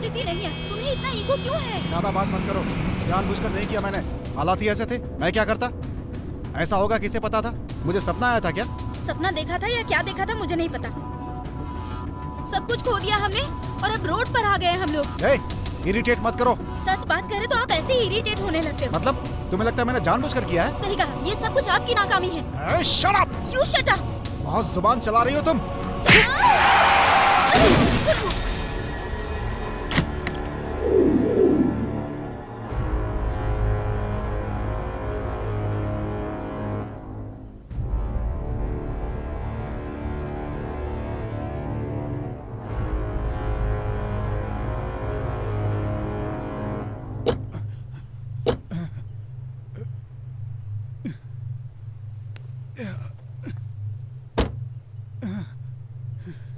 स्थिति नहीं है। तुम्हें इतना ईगो क्यों है? ज्यादा बात मत करो, जानबूझकर नहीं किया मैंने, हालात ही ऐसे थे, मैं क्या करता? ऐसा होगा किसे पता था? मुझे सपना आया था क्या? सपना देखा था या क्या देखा था मुझे नहीं पता। सब कुछ खो दिया हमने और अब रोड पर आ गए हम लोग। इरिटेट मत करो। सच बात करें तो आप ऐसे ही इरिटेट होने लगते हो। मतलब तुम्हें लगता है मैंने जानबूझकर किया है? सही कहा, ये सब कुछ आपकी नाकामी है। Shut up! You shut up! बहुत जुबान चला रही हो तुम।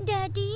डैडी,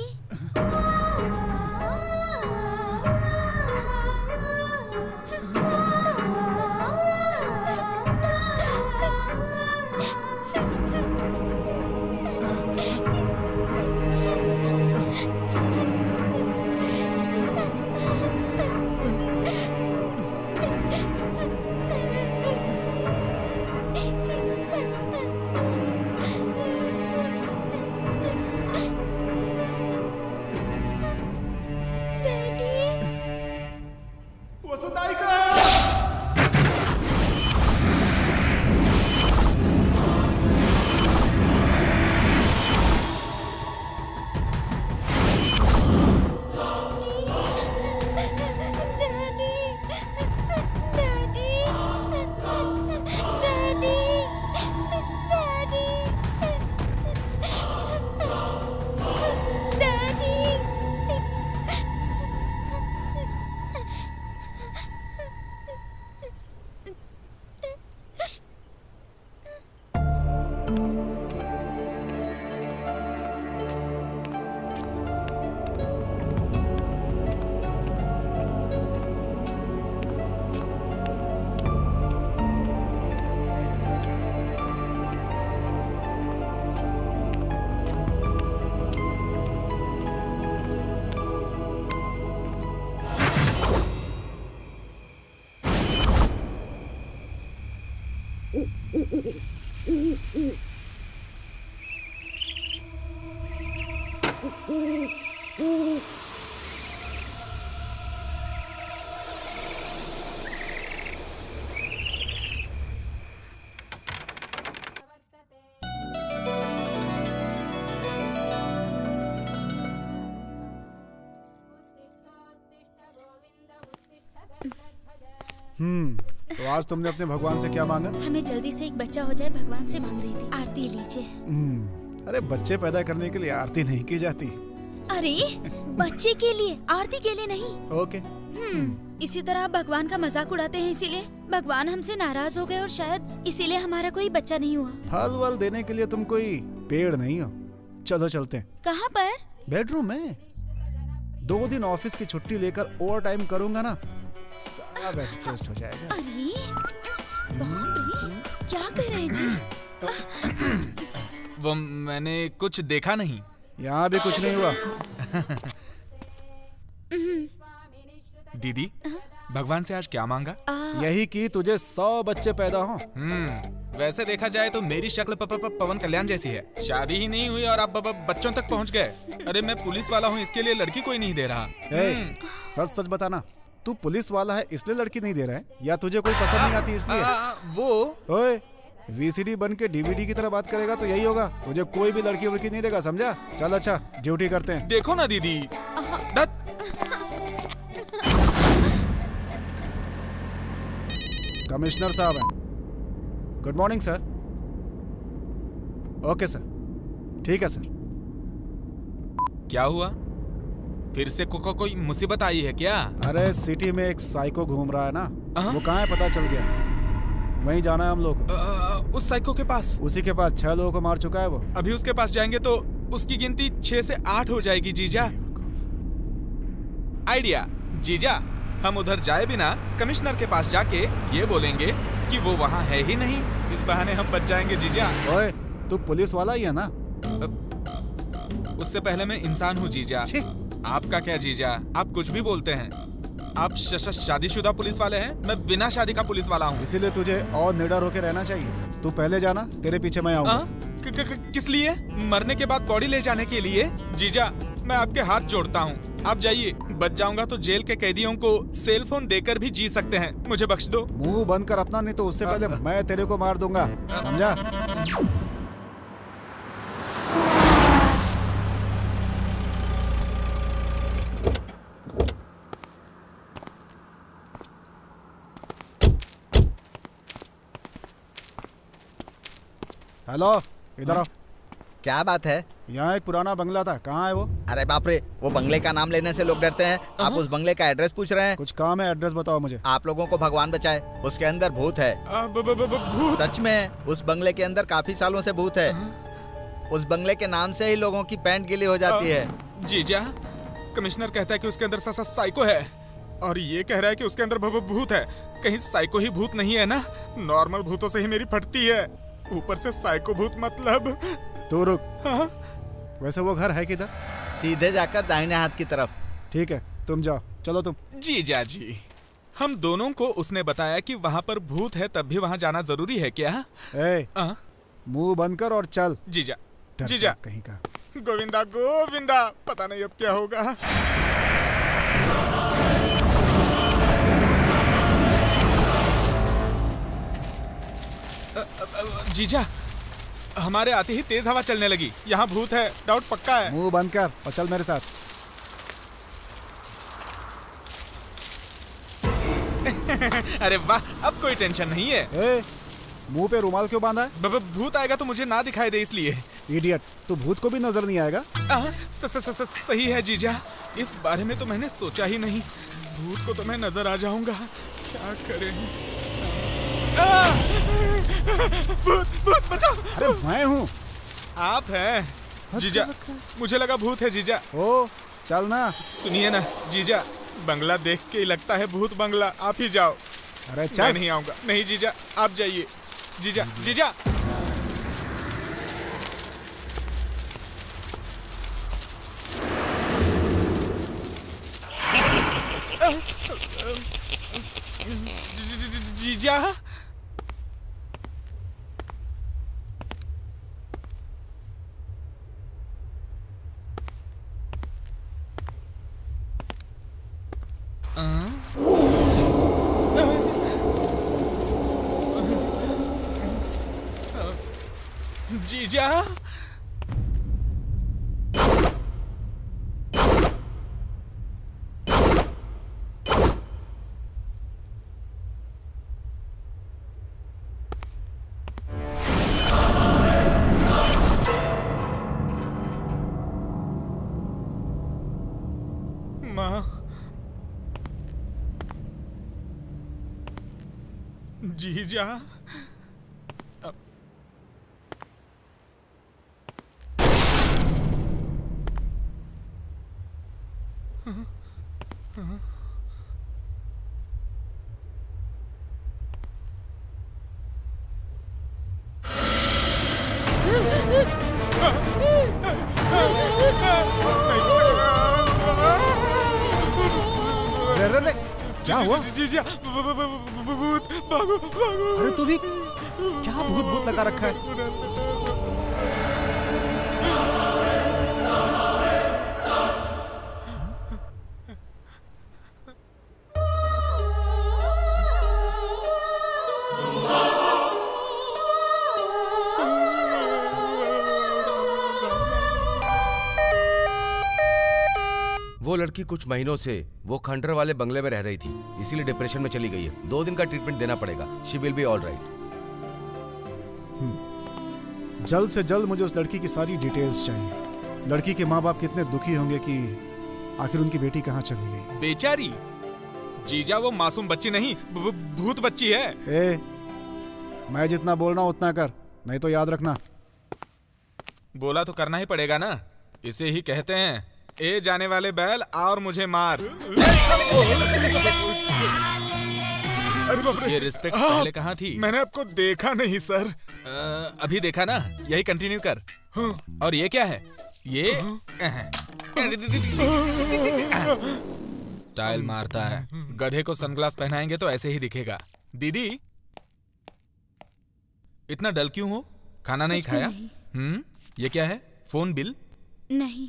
तो आज तुमने अपने भगवान से क्या मांगा? हमें जल्दी से एक बच्चा हो जाए, भगवान से मांग रही थी। आरती लीजिए। अरे बच्चे पैदा करने के लिए आरती नहीं की जाती। अरे बच्चे के लिए, आरती के लिए नहीं। ओके। इसी तरह आप भगवान का मजाक उड़ाते हैं, इसीलिए भगवान हमसे नाराज हो गए और शायद इसीलिए हमारा कोई बच्चा नहीं हुआ। फल वल देने के लिए तुम कोई पेड़ नहीं हो। चलो चलते हैं। कहाँ पर? बेडरूम में। 2 दिन ऑफिस की छुट्टी लेकर ओवर टाइम करूंगा ना, सब एडजस्ट हो जाएगा। अरे बाप रे, क्या कर रहे हैं जी? वो मैंने कुछ देखा नहीं। यहाँ भी कुछ नहीं हुआ। दीदी, भगवान से आज क्या मांगा? यही कि तुझे 100 बच्चे पैदा हों। वैसे देखा जाए तो मेरी शक्ल पवन कल्याण जैसी है। शादी ही नहीं हुई और आप बच्चों तक पहुंच गए। अरे मैं पुलिस वाला हूँ, इसके लिए लड़की कोई नहीं दे रहा। सच सच बताना, तू पुलिस वाला है इसलिए लड़की नहीं दे रहा है या तुझे कोई पसंद नहीं आती इसलिए? वो ओए, वीसीडी बन के डीवीडी की तरह बात करेगा तो यही होगा। तुझे कोई भी लड़की वड़की नहीं देगा, समझा? चल अच्छा, ड्यूटी करते हैं। देखो ना दीदी। कमिश्नर साहब हैं। Good morning sir. Okay sir, ठीक है सर। क्या हुआ? फिर से कोई मुसीबत आई है क्या? अरे सिटी में एक साइको घूम रहा है ना, वो कहाँ है पता चल गया। वहीं जाना है हम लोग को। उस साइको के पास? उसी के पास 6 लोगों को मार चुका है वो। अभी उसके पास जाएंगे तो उसकी गिनती 6 से 8 हो जाएगी जीजा। आइडिया जीजा, हम उधर जाए बिना कमिश्नर के पास जाके ये बोलेंगे कि वो वहाँ है ही नहीं। इस बहाने हम बच जाएंगे जीजा। ओए, तू पुलिस वाला ही है ना? उससे पहले मैं इंसान हूँ जीजा। छी। आपका क्या जीजा, आप कुछ भी बोलते हैं। आप शादीशुदा पुलिस वाले हैं, मैं बिना शादी का पुलिस वाला हूँ। इसीलिए तुझे और निडर होके रहना चाहिए। तू पहले जाना, तेरे पीछे मैं आऊंगा। किस लिए? मरने के बाद बॉडी ले जाने के लिए? जीजा मैं आपके हाथ जोड़ता हूँ, आप जाइए। बच जाऊंगा तो जेल के कैदियों को सेल फोन देकर भी जी सकते हैं, मुझे बख्श दो। मुंह बंद कर अपना, नहीं तो उससे पहले मैं तेरे को मार दूंगा, समझा? हेलो, इधर आओ। क्या बात है? यहाँ एक पुराना बंगला था, कहाँ है वो? अरे बाप रे, वो बंगले का नाम लेने से लोग डरते हैं। आप उस बंगले का एड्रेस पूछ रहे हैं? कुछ काम है, एड्रेस बताओ मुझे। आप लोगों को भगवान बचाए, उसके अंदर भूत है। भूत? सच में, उस बंगले के अंदर काफी सालों से भूत है। उस बंगले के नाम से ही लोगों की पैंट गीली हो जाती है। जीजा, कमिश्नर कहता है कि उसके अंदर साइको है, और ये कह रहा है कि उसके अंदर भूत है। कहीं साइको ही भूत नहीं है ना? नॉर्मल भूतों से ही मेरी फटती है, ऊपर से साइको भूत मतलब। तू रुक। हाँ? वैसे वो घर है किधर? सीधे जाकर दाहिने हाथ की तरफ। ठीक है, तुम जाओ, चलो तुम। जीजा जी, हम दोनों को उसने बताया कि वहाँ पर भूत है, तब भी वहाँ जाना जरूरी है क्या? मुंह बंद कर और चल। जीजा, डर जीजा। कहीं का। गोविंदा गोविंदा, पता नहीं अब क्या होगा। जीजा, हमारे आते ही तेज हवा चलने लगी, यहाँ भूत है, डाउट पक्का है। मुंह बंद कर और चल मेरे साथ। अरे वाह, अब कोई टेंशन नहीं है। मुंह पे रुमाल क्यों बांधा है? भूत आएगा तो मुझे ना दिखाई दे इसलिए। इडियट, तू भूत को भी नजर नहीं आएगा? सही है जीजा, इस बारे में तो मैंने सोचा ही नहीं। भूत को तो मैं नजर आ जाऊंगा, क्या करें? भूत भूत बचाओ! अरे मैं हूँ। आप हैं जीजा, मुझे लगा भूत है जीजा। ओ चल ना। सुनिए ना जीजा, बंगला देख के ही लगता है भूत बंगला, आप ही जाओ। अरे चल। मैं नहीं आऊंगा। नहीं जीजा, आप जाइए। जीजा, जीजा। जीजा, जीजा। माँ, जीजा। अरे क्या हुआ? जीजा, भूत, भागो भागो। अरे तू भी क्या भूत भूत लगा रखा है? वो लड़की कुछ महीनों से वो खंडर वाले बंगले में रह रही थी, इसीलिए डिप्रेशन में चली गई है। 2 दिन का ट्रीटमेंट देना पड़ेगा। She will be all right. जल्द से जल्द मुझे उस लड़की की सारी डिटेल्स चाहिए। लड़की के माँ बाप कितने दुखी होंगे कि आखिर उनकी बेटी कहाँ चली गई। बेचारी जीजा, वो मासूम बच्ची नहीं, भूत बच्ची है। मैं जितना बोल रहा हूँ उतना कर, नहीं तो याद रखना। बोला तो करना ही पड़ेगा ना, इसे ही कहते हैं ए जाने वाले बैल और मुझे मार। अरे बाप रे, ये रिस्पेक्ट पहले कहाँ थी? मैंने आपको देखा नहीं सर। अभी देखा ना, यही कंटिन्यू कर। और ये क्या है? ये स्टाइल मारता है। गधे को सनग्लास पहनाएंगे तो ऐसे ही दिखेगा। दीदी, इतना डल क्यों हो? खाना नहीं कुछ भी खाया? नहीं। ये क्या है? Phone bill? नहीं,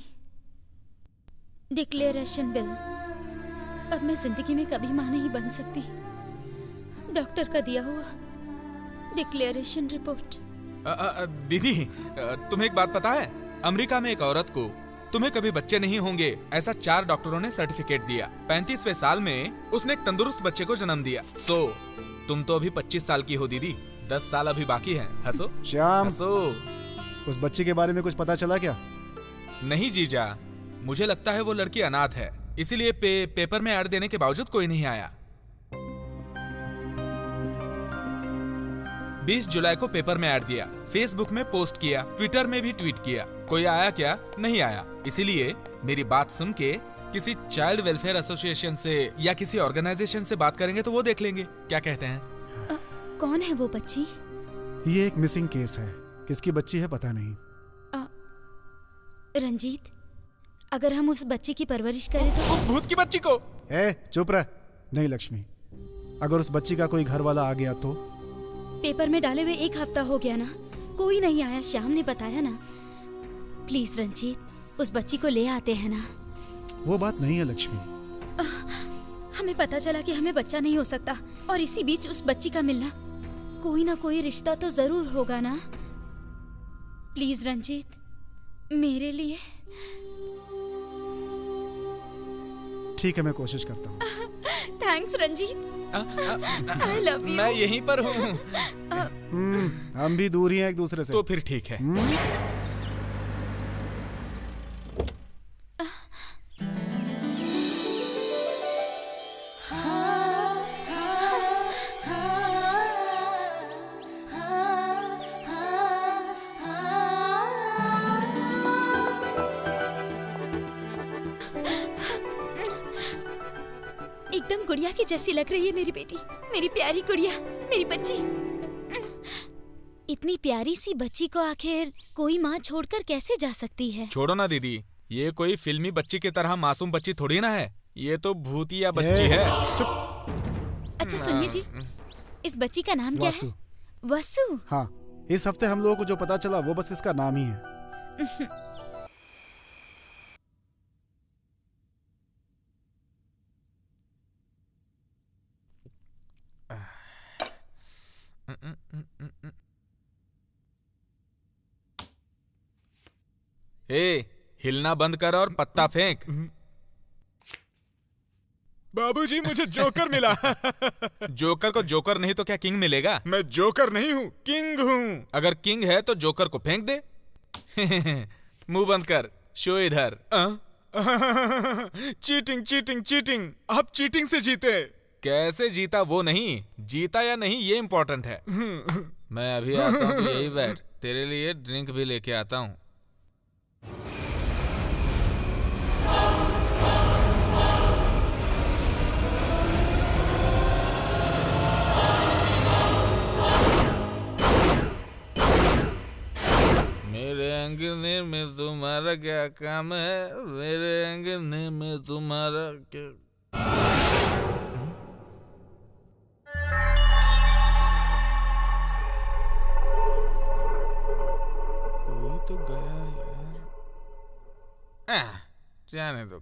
डिक्लेरेशन बिल। अब मैं जिंदगी में कभी मां नहीं बन सकती। डॉक्टर का दिया हुआ डिक्लेरेशन रिपोर्ट। दीदी, तुम्हें एक बात पता है? अमेरिका में एक औरत को तुम्हें कभी बच्चे नहीं होंगे ऐसा 4 डॉक्टरों ने सर्टिफिकेट दिया। 35वें साल में उसने एक तंदुरुस्त बच्चे को जन्म दिया। तुम तो अभी 25 साल की हो दीदी, 10 साल अभी बाकी हैं। हंसो श्याम, हंसो। उस बच्ची के बारे में कुछ पता चला क्या? नहीं जीजा, मुझे लगता है वो लड़की अनाथ है, इसीलिए पेपर में ऐड देने के बावजूद कोई नहीं आया। 20 जुलाई को पेपर में ऐड दिया, फेसबुक में पोस्ट किया, ट्विटर में भी ट्वीट किया। कोई आया क्या? नहीं आया। इसीलिए मेरी बात सुन के किसी चाइल्ड वेलफेयर एसोसिएशन से या किसी ऑर्गेनाइजेशन से बात करेंगे तो वो देख लेंगे। क्या कहते हैं? कौन है वो बच्ची? ये एक मिसिंग केस है। किसकी बच्ची है पता नहीं। रंजीत, अगर हम उस बच्ची की परवरिश करें तो? उस भूत की बच्ची को? चुप रह। नहीं लक्ष्मी, अगर उस बच्ची का कोई घर वाला आ गया तो? पेपर में डाले हुए 1 हफ्ता हो गया ना, कोई नहीं आया। श्याम ने बताया ना। प्लीज रंजीत, उस बच्ची को ले आते हैं ना। वो बात नहीं है लक्ष्मी। हमें पता चला कि हमें बच्चा नहीं हो सकता, और इसी बीच उस बच्ची का मिलना, कोई ना कोई रिश्ता तो जरूर होगा ना। प्लीज रंजीत, मेरे लिए। ठीक है, मैं कोशिश करता हूँ। Thanks Ranjit, I love you. मैं यहीं पर हूँ। हम भी दूर ही हैं एक दूसरे से। तो फिर ठीक है। एकदम गुड़िया की जैसी लग रही है मेरी बेटी, मेरी प्यारी गुड़िया, मेरी बच्ची। इतनी प्यारी सी बच्ची को आखिर कोई माँ छोड़कर कैसे जा सकती है? छोड़ो ना दीदी, ये कोई फिल्मी बच्ची की तरह मासूम बच्ची थोड़ी ना है। ये तो भूतिया बच्ची है। अच्छा सुनिए जी, इस बच्ची का नाम क्या है? वसु। हाँ, इस हफ्ते हम लोगों को जो पता चला वो बस इसका नाम ही है। हिलना बंद कर और पत्ता फेंक। बाबूजी, मुझे जोकर मिला। जोकर को जोकर नहीं तो क्या किंग मिलेगा? मैं जोकर नहीं हूँ, किंग हूँ। अगर किंग है तो जोकर को फेंक दे। मुंह बंद कर, शो इधर। Cheating cheating cheating. आप चीटिंग से जीते। कैसे जीता वो नहीं, जीता या नहीं ये इम्पोर्टेंट है। मैं अभी आता हूँ, यही बैठ, तेरे लिए ड्रिंक भी लेके आता हूँ। मेरे अंगने में तुम्हारा क्या काम है? मेरे अंगने में तुम्हारा क्या? कोई तो गया यार। जाने दो।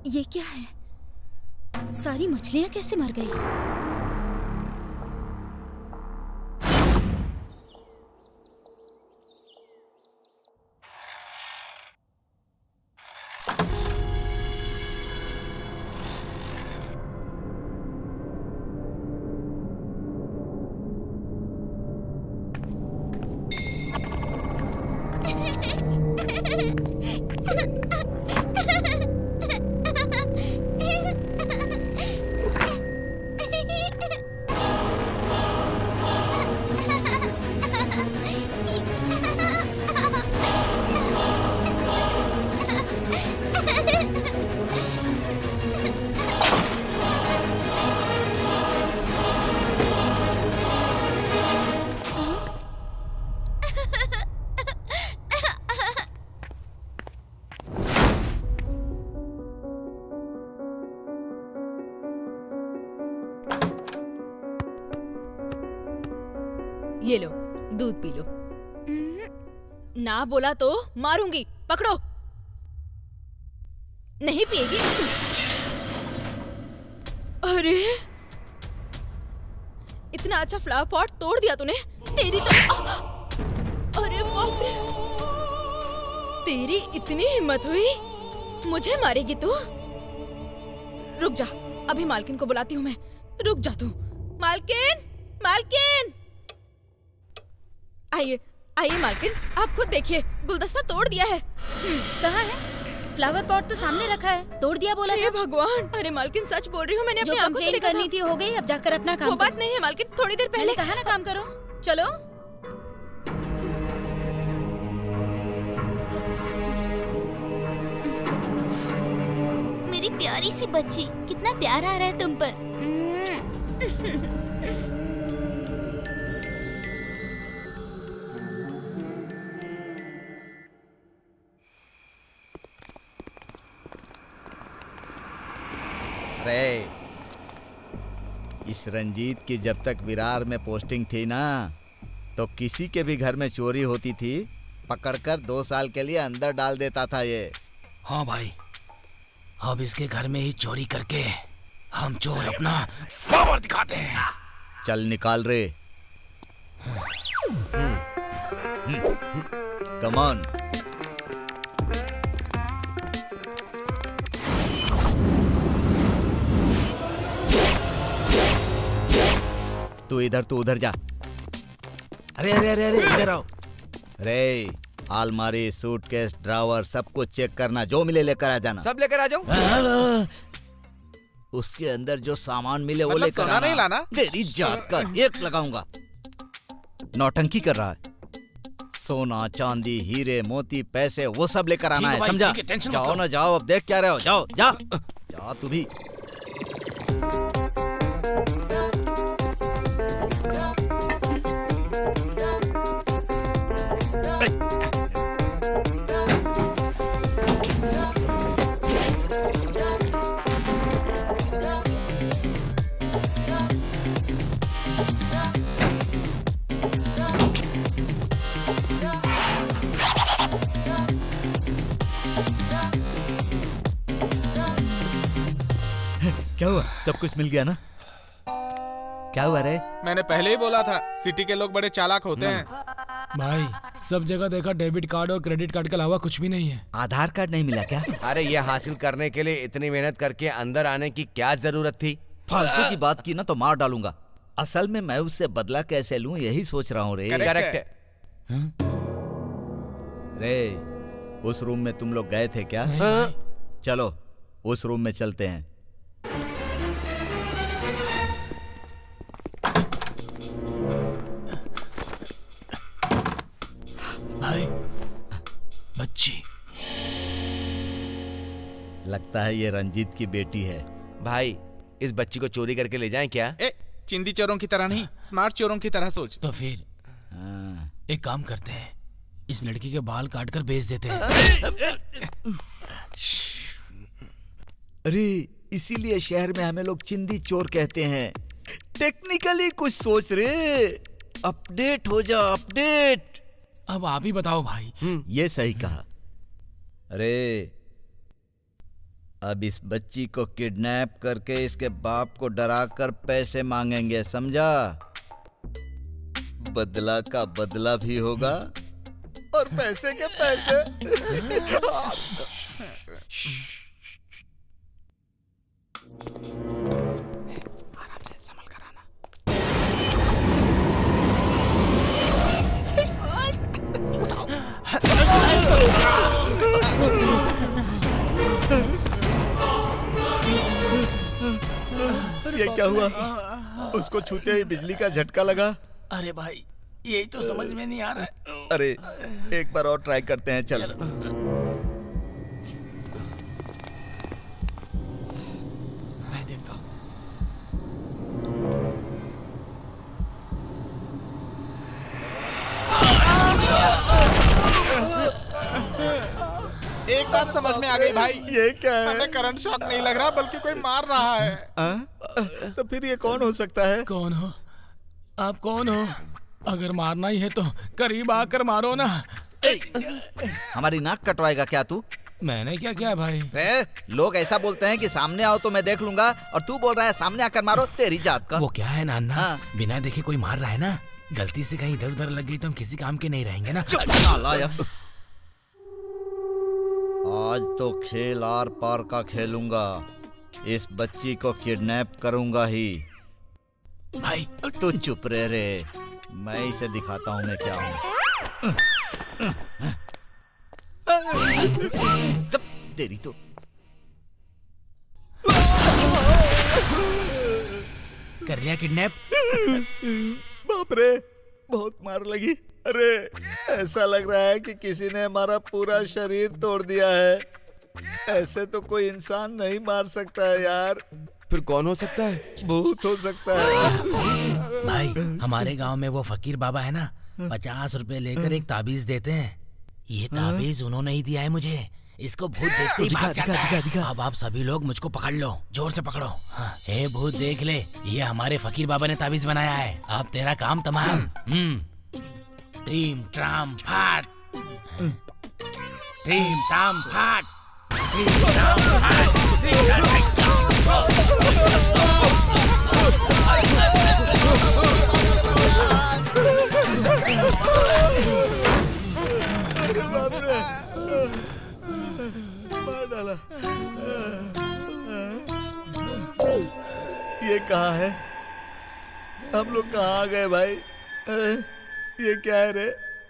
ये क्या है? सारी मछलियाँ कैसे मर गई? ये लो, दूध पी लो। ना बोला तो मारूंगी, पकड़ो। नहीं पिएगी? अरे इतना अच्छा फ्लावर पॉट तोड़ दिया तूने। तेरी तो अरे बाप रे, तेरी इतनी हिम्मत हुई, मुझे मारेगी तू? रुक जा, अभी मालकिन को बुलाती हूँ मैं। रुक जा तू। मालकिन, मालकिन, आइए आइए मालकिन, आप खुद देखिए, गुलदस्ता तोड़ दिया है। कहाँ है? फ्लावर पॉट तो सामने रखा है। तोड़ दिया बोला हे था। भगवान, अरे मालकिन सच बोल रही हूँ, मैंने जो अपनी आंखों से कंप्लेंट देखा करनी था। थी हो गई, अब जाकर अपना काम वो बात करो। नहीं है मालकिन, थोड़ी देर मैंने पहले कहा ना काम करो। चलो। मेरी प्यारी सी बच्ची, कितना प्यार आ रहा है तुम पर। अरे इस रंजीत की जब तक विरार में पोस्टिंग थी ना, तो किसी के भी घर में चोरी होती थी, पकड़कर 2 साल के लिए अंदर डाल देता था ये। हाँ भाई, अब इसके घर में ही चोरी करके हम चोर अपना पावर दिखाते हैं। चल निकाल रे। Come on. तू इधर, तू उधर जा। अरे अरे अरे अरे इधर आओ। रे अलमारी, सूटकेस, ड्रावर सब कुछ चेक करना, जो मिले लेकर आ जाना। सब लेकर आ जाऊं? उसके अंदर जो सामान मिले वो मतलब लेकर सोना नहीं लाना? तेरी जात का एक लगाऊंगा। नौटंकी कर रहा है। सोना, चांदी, हीरे, मोती, पैसे वो सब लेकर आना ठीक है है, भाई, समझा? ठीक है, टेंशन मत जाओ लो। ना, जाओ, अब देख क्या रहे हो, जाओ जा जा तू भी। क्या हुआ? सब कुछ मिल गया ना? क्या हुआ रे? मैंने पहले ही बोला था, सिटी के लोग बड़े चालाक होते हैं। भाई सब जगह देखा, डेबिट कार्ड और क्रेडिट कार्ड के अलावा कुछ भी नहीं है। आधार कार्ड नहीं मिला क्या? अरे ये हासिल करने के लिए इतनी मेहनत करके अंदर आने की क्या जरूरत थी? फालतू की बात की ना तो मार डालूंगा। असल में मैं उससे बदला कैसे लूं यही सोच रहा हूँ रे। करेक्ट है। रे उस रूम में तुम लोग गए थे क्या? नहीं भाई। चलो उस रूम में चलते हैं। भाई बच्ची लगता है ये रंजीत की बेटी है। भाई इस बच्ची को चोरी करके ले जाएं क्या? ए, चिंदी चोरों की तरह नहीं, स्मार्ट चोरों की तरह सोच। तो फिर हाँ। एक काम करते हैं, इस लड़की के बाल काट कर बेच देते हैं। अरे इसीलिए शहर में हमें लोग चिंदी चोर कहते हैं। टेक्निकली कुछ सोच रे, अपडेट हो जा, अपडेट। अब आप ही बताओ भाई। ये सही कहा। अरे अब इस बच्ची को किडनैप करके इसके बाप को डरा कर पैसे मांगेंगे, समझा? बदला का बदला भी होगा और पैसे के पैसे। आराम से संभल कर आना। ये क्या हुआ? उसको छूते ही बिजली का झटका लगा। अरे भाई, यही तो समझ में नहीं आ रहा है। अरे एक बार और ट्राई करते हैं, चल। मैं देखता हूँ। एक बात समझ में आ गई भाई, ये क्या है? हमें करंट शॉक नहीं लग रहा बल्कि कोई मार रहा है। तो फिर ये कौन हो सकता है? कौन हो आप? कौन हो? अगर मारना ही है तो करीब आकर मारो ना। हमारी नाक कटवाएगा क्या तू? मैंने क्या किया भाई? लोग ऐसा बोलते हैं कि सामने आओ तो मैं देख लूंगा, और तू बोल रहा है सामने आकर मारो। तेरी जात का। वो क्या है नाना, हाँ। बिना देखे कोई मार रहा है ना, गलती से कहीं इधर उधर लग गई तो हम किसी काम के नहीं रहेंगे ना। आज तो खेल आर पार का खेलूंगा। इस बच्ची को किडनैप करूंगा ही। भाई तू चुप रह रे, मैं इसे दिखाता हूँ मैं क्या हूँ। तेरी तो कर लिया किडनैप? बाप रे, बहुत मार लगी। अरे ऐसा लग रहा है कि किसी ने हमारा पूरा शरीर तोड़ दिया है। ऐसे तो कोई इंसान नहीं मार सकता है यार। फिर कौन हो सकता है? भूत हो सकता है। भाई हमारे गांव में वो फकीर बाबा है ना, 50 रुपए लेकर एक ताबीज देते हैं। ये ताबीज उन्होंने ही दिया है मुझे। इसको भूत देखते ही भाग जाता है। अब आप सभी लोग मुझको पकड़ लो, जोर से पकड़ो। हाँ। हे भूत देख ले, ये हमारे फकीर बाबा ने ताबीज बनाया है। अब तेरा काम तमाम। टीम ट्राम फाट, टीम ट्राम फाट, टीम ट्राम फाट, टीम ट्राम फाट। मार डाला। ये कहाँ है? हम लोग कहाँ आ गए भाई? ये क्या है रे?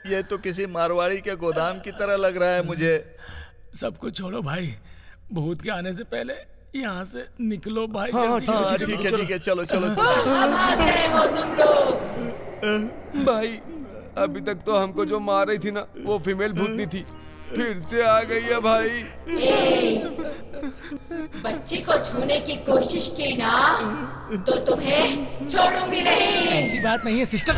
ये तो किसी मारवाड़ी के गोदाम की तरह लग रहा है मुझे। सब कुछ छोड़ो भाई, भूत के आने से पहले यहाँ से निकलो भाई। हाँ, जल्दी, हाँ जल्दी, ठीक है ठीक है, चलो चलो। भाग रहे हो तुम लोग। भाई अभी तक तो हमको जो मार रही थी ना, वो फीमेल भूतनी थी, फिर से आ गई है भाई। बच्ची को छूने की कोशिश की ना तो तुम्हें छोड़ूंगी नहीं। ऐसी बात नहीं है सिस्टर।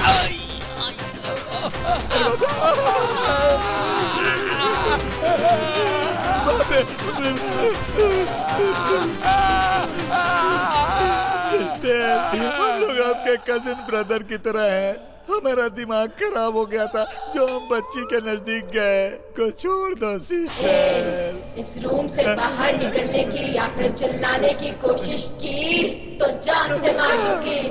सिस्टर, हम लोग आपके कजिन ब्रदर की तरह हैं। हमारा दिमाग खराब हो गया था जो हम बच्ची के नजदीक गए। को छोड़ दो सिस्टर। इस रूम से बाहर निकलने की या फिर चिल्लाने की कोशिश की तो जान से मार दूंगी।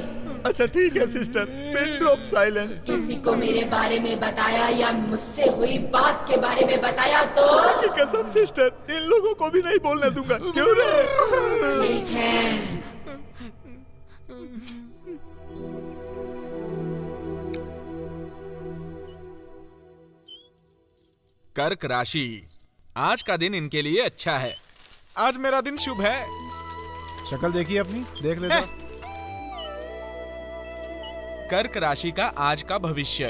अच्छा ठीक है सिस्टर, पिन ड्रॉप साइलेंस। किसी को मेरे बारे में बताया या मुझसे हुई बात के बारे में बताया तो की कसम सिस्टर, इन लोगों को भी नहीं बोलने दूंगा। क्यों रे? ठीक है। कर्क राशि, आज का दिन इनके लिए अच्छा है। आज मेरा दिन शुभ है। शक्ल देखिए अपनी, देख लेता। कर्क राशि का आज का भविष्य।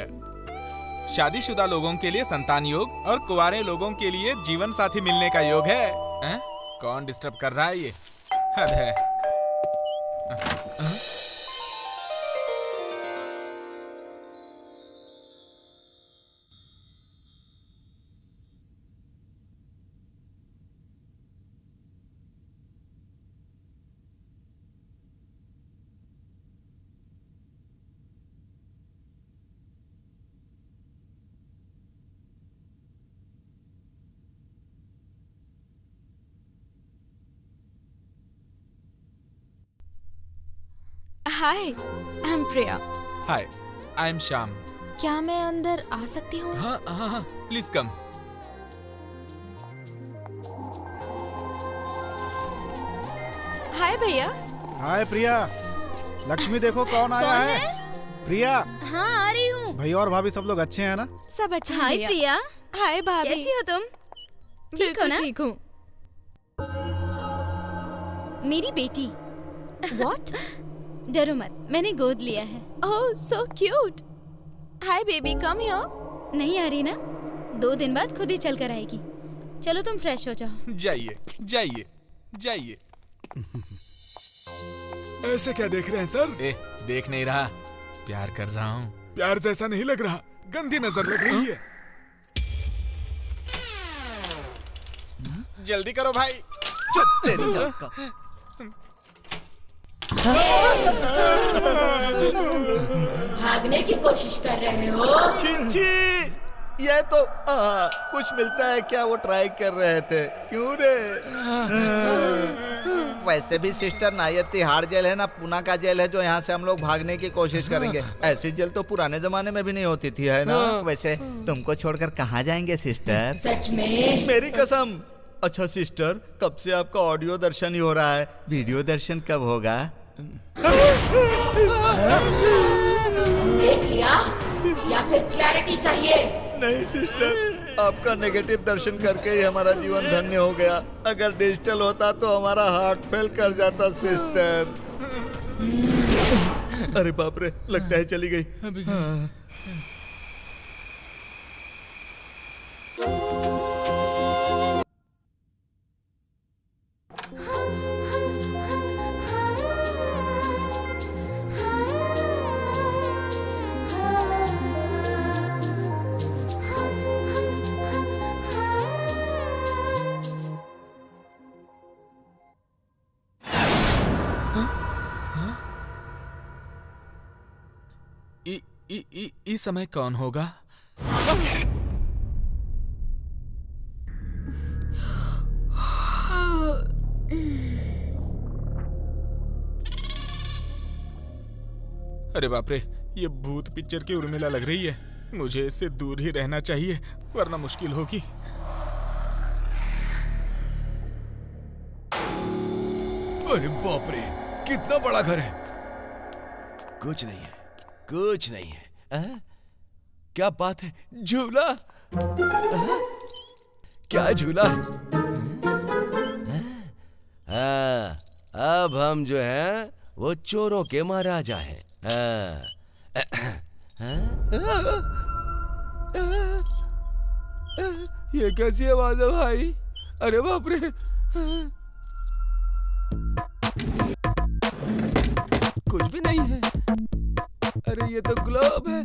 शादीशुदा लोगों के लिए संतान योग और कुंवारे लोगों के लिए जीवन साथी मिलने का योग है। कौन डिस्टर्ब कर रहा है? ये हद है। Hi, I am Priya. Hi, I am Shyam. क्या मैं अंदर आ सकती हूँ? हाँ हाँ हाँ, प्लीज कम। हाय भैया। हाय प्रिया। लक्ष्मी देखो कौन आया कौन है? प्रिया। हाँ आ रही हूँ। भैया और भाभी सब लोग अच्छे हैं ना? सब अच्छा है हाय भैया। प्रिया, हाय भाभी। कैसी हो तुम? ठीक हो बिल्कुल ना? ठीक हूँ। मेरी बेटी। What? डरो मत, मैंने गोद लिया है। Oh, so cute. Hi baby, come here. नहीं आ रही ना? 2 दिन बाद खुद ही चल कर आएगी। चलो तुम फ्रेश हो जाओ। जाइए जाइए जाइए। ऐसे क्या देख रहे हैं सर? देख नहीं रहा, प्यार कर रहा हूँ। प्यार जैसा नहीं लग रहा, गंदी नजर लग रही है। जल्दी करो भाई। चुप तेरी जात का। भागने की कोशिश कर रहे हो? छी, ये तो कुछ मिलता है क्या? वो ट्राई कर रहे थे। क्यों रे? वैसे भी सिस्टर ना ये तिहाड़ जेल है ना पूना का जेल है जो यहाँ से हम लोग भागने की कोशिश करेंगे। ऐसी जेल तो पुराने जमाने में भी नहीं होती थी, है ना? वैसे तुमको छोड़कर कहाँ जाएंगे सिस्टर? सच में? मेरी कसम। अच्छा सिस्टर, कब से आपका ऑडियो दर्शन ही हो रहा है, वीडियो दर्शन कब होगा? देख लिया या फिर क्लैरिटी चाहिए? नहीं सिस्टर, आपका नेगेटिव दर्शन करके ही हमारा जीवन धन्य हो गया। अगर डिजिटल होता तो हमारा हार्ट फेल कर जाता सिस्टर। अरे बाप रे, लगता है चली गई। हाँ। इस समय कौन होगा? अरे बाप रे, ये भूत पिक्चर की उर्मिला लग रही है। मुझे इससे दूर ही रहना चाहिए वरना मुश्किल होगी। अरे बाप रे, कितना बड़ा घर है। कुछ नहीं है, कुछ नहीं है। क्या बात है? झूला? क्या झूला? हाँ, अब हम जो हैं वो चोरों के महाराजा हैं। ये कैसी आवाज है भाई? अरे बाप रे, कुछ भी नहीं है। अरे ये तो ग्लोब है।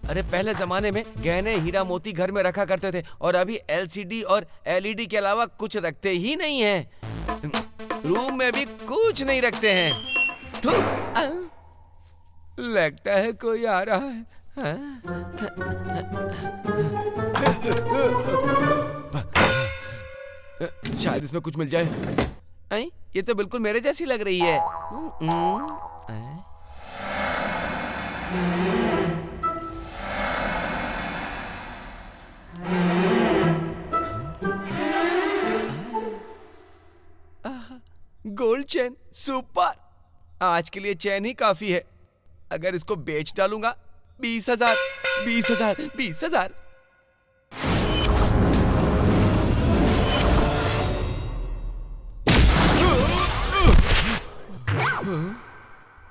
अरे पहले जमाने में गहने हीरा मोती घर में रखा करते थे और अभी एलसीडी और एलईडी के अलावा कुछ रखते ही नहीं हैं। रूम में भी कुछ नहीं रखते हैं। तो लगता है कोई आ रहा है। शायद इसमें कुछ मिल जाए। आई, ये तो बिल्कुल मेरे जैसी लग रही है। Gold chain, super. आज के लिए चेन ही काफी है। अगर इसको बेच डालूंगा 20,000, 20,000, 20,000।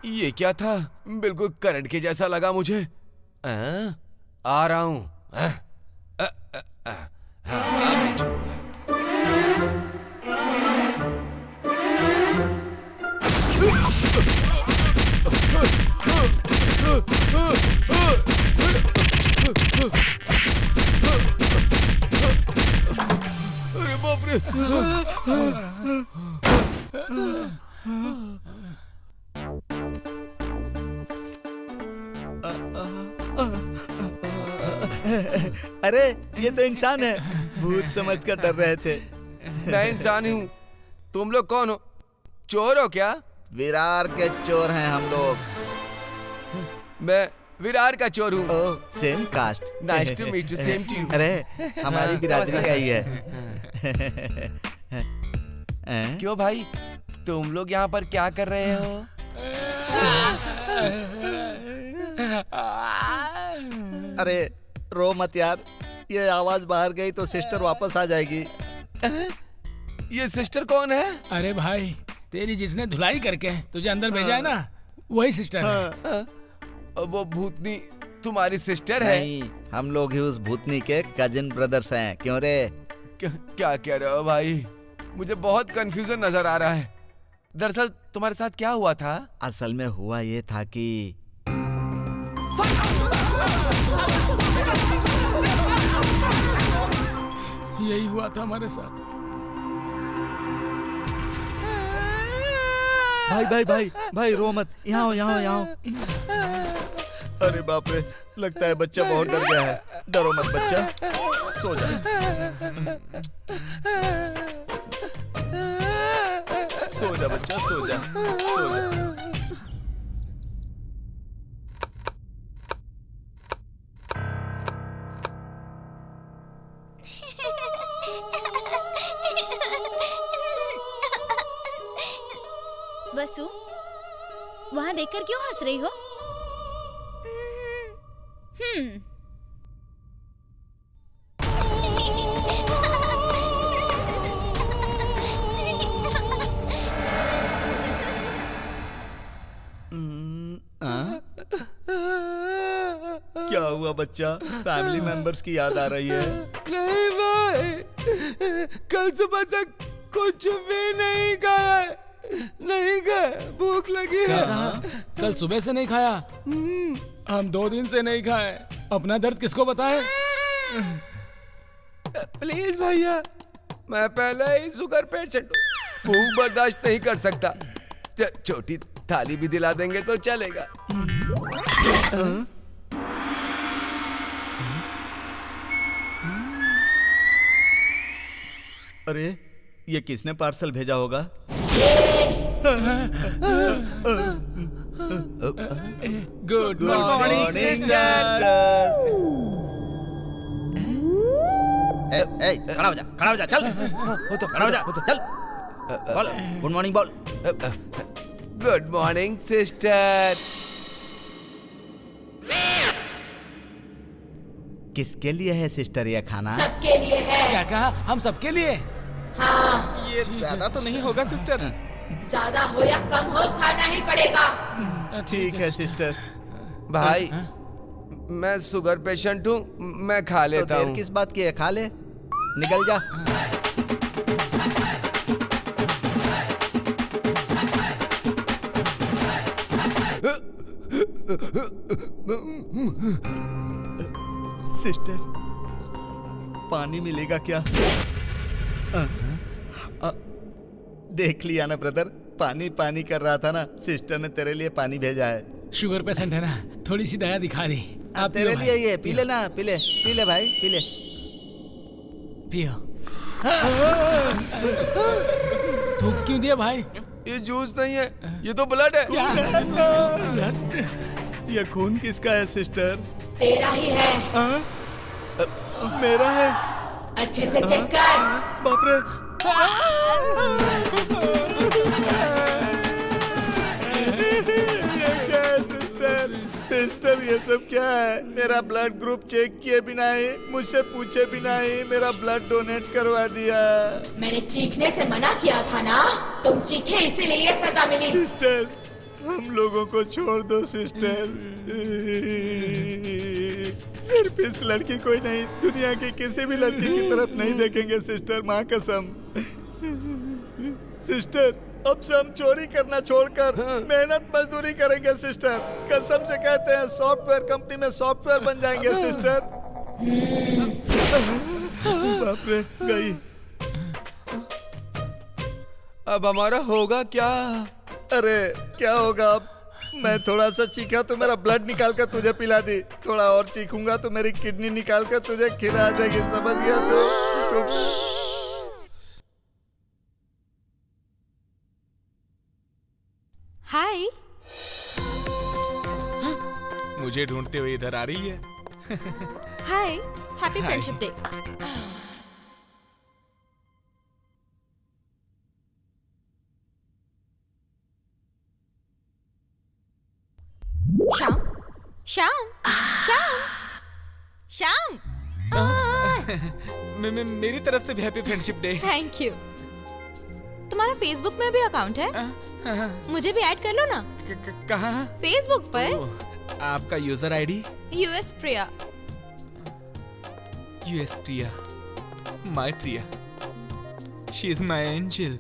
ये क्या था? बिल्कुल करंट के जैसा लगा मुझे। आ रहा हूं। अरे बाप रे। अरे ये तो इंसान है। भूत समझकर डर रहे थे। मैं इंसान हूँ, तुम लोग कौन हो? चोर हो क्या? विरार के चोर हैं हम लोग। मैं विरार का चोर हूँ। Oh, same caste. Nice to meet you, same to you. अरे हमारी बिरादरी का ही है। क्यों भाई, तुम लोग यहाँ पर क्या कर रहे हो? अरे रो मत यार, ये आवाज बाहर गई तो सिस्टर वापस आ जाएगी। ये सिस्टर कौन है? अरे भाई, तेरी जिसने धुलाई करके तुझे अंदर भेजा है ना, वही सिस्टर है। वो भूतनी तुम्हारी सिस्टर है? नहीं, हम लोग ही उस भूतनी के कजिन ब्रदर्स हैं। क्यों रे? क्या कह रहे हो भाई? मुझे बहुत कंफ्यूजन नजर आ रहा है। दरअसल तुम्हारे साथ क्या हुआ था? असल में हुआ ये था कि यही हुआ था हमारे साथ। भाई भाई भाई भाई रो मत, यहाँ हो यहाँ हो यहाँ हो। अरे बाप रे, लगता है बच्चा बहुत डर गया है। डरो मत बच्चा, सो जा। सो जा बच्चा, सो जा, सो जा। वसु, वहां देखकर क्यों हंस रही हो? क्या हुआ बच्चा? फैमिली मेंबर्स की याद आ रही है? नहीं भाई, कल सुबह से कुछ भी नहीं खाया, नहीं खाया, भूख लगी है। कल सुबह से नहीं खाया? हम 2 दिन से नहीं खाए। अपना दर्द किसको बताएं? प्लीज भैया, मैं पहले ही शुगर पेशेंट हूँ, भूख बर्दाश्त नहीं कर सकता। छोटी थाली भी दिला देंगे तो चलेगा। अरे ये किसने पार्सल भेजा होगा? Good morning sister. खड़ा हो जा, खड़ा हो जा, चल। खड़ा हो जा, चल। बोल, गुड मॉर्निंग बोल। Good morning sister. किसके लिए है सिस्टर ये खाना? सबके लिए है। क्या कहा? हम सबके लिए? हाँ, ये ज्यादा तो नहीं होगा सिस्टर? ज्यादा हो या कम हो, खाना ही पड़ेगा। ठीक है सिस्टर। भाई, मैं शुगर पेशेंट हूँ, मैं खा तो लेता देर हूँ। किस बात की है, खा ले, निकल जा। सिस्टर, पानी मिलेगा क्या? देख लिया ना ब्रदर, पानी पानी कर रहा था ना, सिस्टर ने तेरे लिए पानी भेजा है। शुगर पेशेंट है ना, थोड़ी सी दया दिखा दी। आप तेरे पियो लिए भाई, ये पी ले ना, पी ले, पी ले भाई, पी ले। पियो। थूक क्यों दिया भाई? ये जूस नहीं है, ये तो ब्लड है। क्या? ये खून किसका है सिस्टर? तेरा ही है। मेरा है? अच्छे से चेक कर। बाप रे। ये क्या है सिस्टर? सिस्टर ये सब क्या है? मेरा ब्लड ग्रुप चेक किए बिना ही, मुझसे पूछे बिना ही मेरा ब्लड डोनेट करवा दिया। मैंने चीखने से मना किया था ना, तुम चीखे इसीलिए ये सजा मिली। सिस्टर, हम लोगों को छोड़ दो सिस्टर। सिर्फ इस लड़की को ही नहीं, दुनिया की किसी भी लड़की की तरफ नहीं देखेंगे सिस्टर, माँ कसम। सिस्टर, अब से हम चोरी करना छोड़कर मेहनत मजदूरी करेंगे सिस्टर। कसम से कहते हैं, सॉफ्टवेयर कंपनी में सॉफ्टवेयर बन जाएंगे सिस्टर। बाप रे, गई। अब हमारा होगा क्या? अरे क्या होगा अब? मैं थोड़ा सा चीखा तो मेरा ब्लड निकाल कर तुझे पिला दी, थोड़ा और चीखूंगा तो मेरी किडनी निकाल कर तुझे खिला देगी, समझ गया तू? हाय। मुझे ढूंढते हुए इधर आ रही है। Hi, happy Hi. Friendship day. Shyam, Shyam, Shyam, Shyam. मेरी तरफ से भी happy friendship day. Thank you. तुम्हारा फेसबुक में भी अकाउंट है? मुझे भी ऐड कर लो ना। कहाँ? फेसबुक पर ओह, आपका user ID? US Priya. US Priya, my Priya, she is my angel.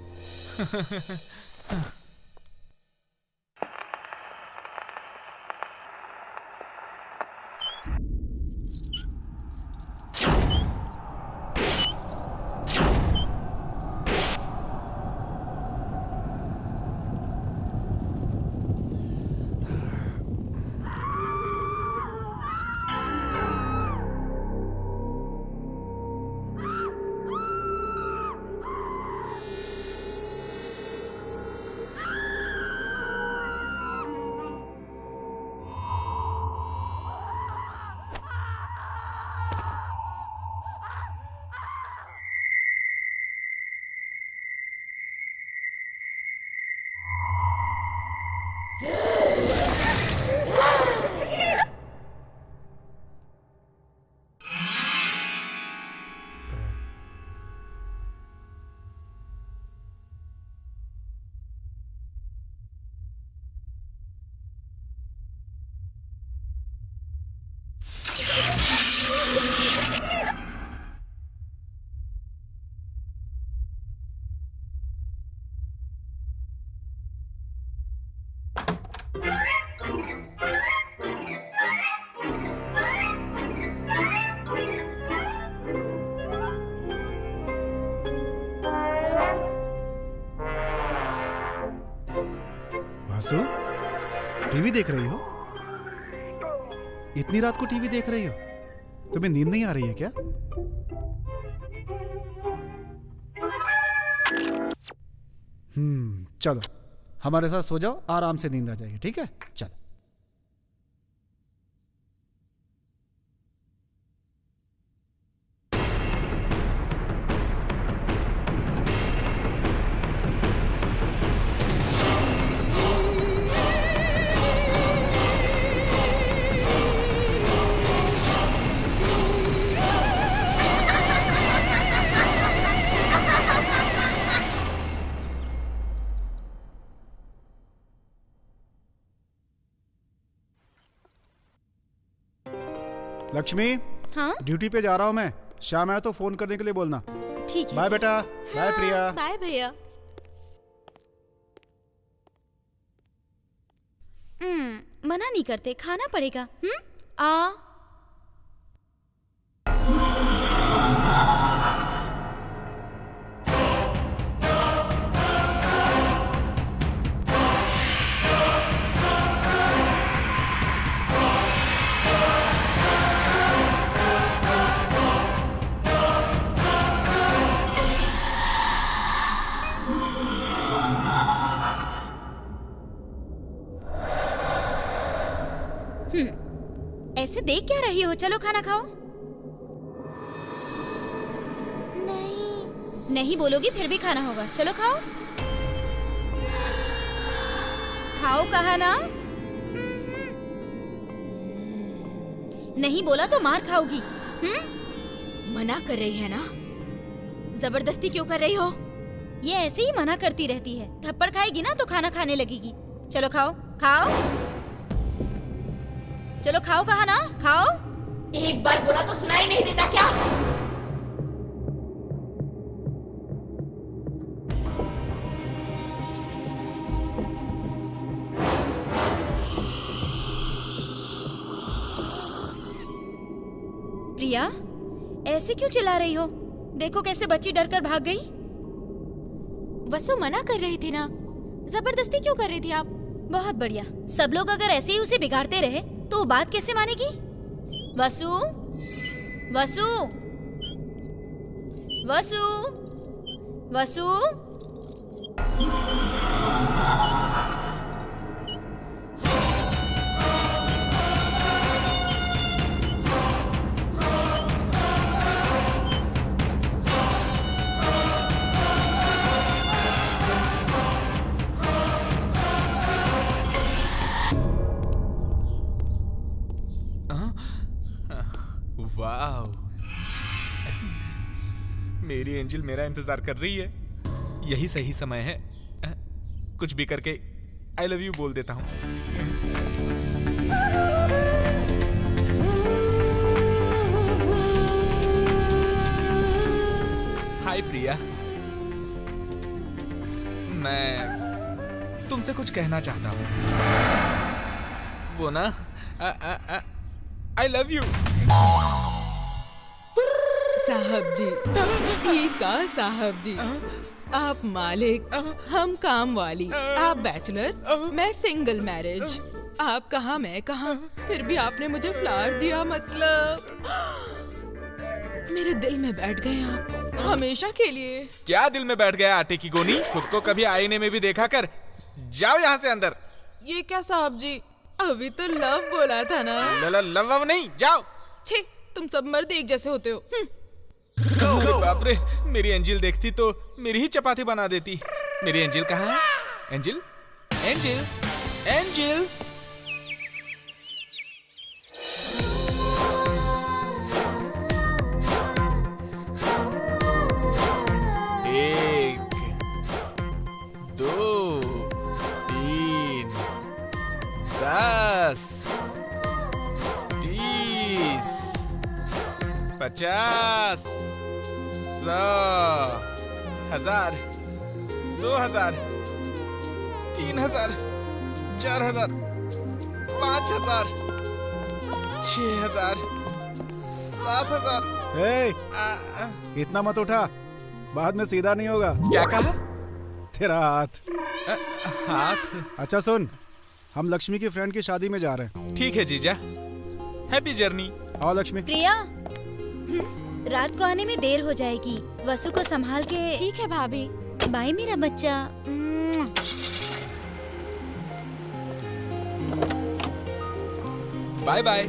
Vasu, TV देख रही हो? इतनी रात को टीवी देख रही हो? तुम्हें नींद नहीं आ रही है क्या? चलो हमारे साथ सो जाओ, आराम से नींद आ जाएगी, ठीक है? चलो। लक्ष्मी, हाँ ड्यूटी पे जा रहा हूँ मैं। शाम आया तो फोन करने के लिए बोलना। ठीक है। बाय बेटा। बाय प्रिया। बाय भैया। मना नहीं करते, खाना पड़ेगा। आ ऐसे देख क्या रही हो? चलो खाना खाओ। नहीं बोलोगी फिर भी खाना होगा। चलो खाओ। खाओ कहा ना? नहीं बोला तो मार खाओगी। मना कर रही है ना? जबरदस्ती क्यों कर रही हो? ये ऐसे ही मना करती रहती है। थप्पड़ खाएगी ना तो खाना खाने लगेगी। चलो खाओ खाओ। चलो खाओ कहा ना? खाओ। एक बार बोला तो सुनाई नहीं देता क्या? प्रिया, ऐसे क्यों चिल्ला रही हो? देखो कैसे बच्ची डरकर भाग गई। वसु मना कर रही थी ना, जबरदस्ती क्यों कर रही थी आप? बहुत बढ़िया। सब लोग अगर ऐसे ही उसे बिगाड़ते रहे तो वो बात कैसे मानेगी? वसु, वसु, वसु, वसु, वाह, मेरी एंजल मेरा इंतजार कर रही है। यही सही समय है। कुछ भी करके आई लव यू बोल देता हूँ। हाय प्रिया, मैं तुमसे कुछ कहना चाहता हूँ। वो ना, आई लव यू। साहब जी, ठीक है साहब जी। आप मालिक, हम काम वाली। आप बैचलर, मैं सिंगल मैरिज। आप कहाँ मैं कहाँ, फिर भी आपने मुझे फ्लावर दिया, मतलब मेरे दिल में बैठ गए आप हमेशा के लिए। क्या दिल में बैठ गया आटे की गोनी? खुद को कभी आईने में भी देखा कर। जाओ यहाँ से अंदर। ये क्या साहब जी, अभी तो लव बोला था ना। लव नहीं, जाओ। छी, तुम सब मर्द एक जैसे होते हो। अरे बाप रे, मेरी एंजिल देखती तो मेरी ही चपाती बना देती। मेरी एंजिल कहाँ है? Angel, angel, angel. एक, दो, तीन, 10, 30, 50, 100, 1000, 2000, 3000, 4000, 5000, 6000, 7000। इतना मत उठा, बाद में सीधा नहीं होगा। क्या कहा? तेरा हाथ। हाथ? अच्छा सुन, हम लक्ष्मी की फ्रेंड की शादी में जा रहे हैं। ठीक है जीजा, हैप्पी जर्नी। आओ लक्ष्मी। प्रिया, रात को आने में देर हो जाएगी। वसु को संभाल के। ठीक है भाभी। बाय मेरा बच्चा। Bye bye.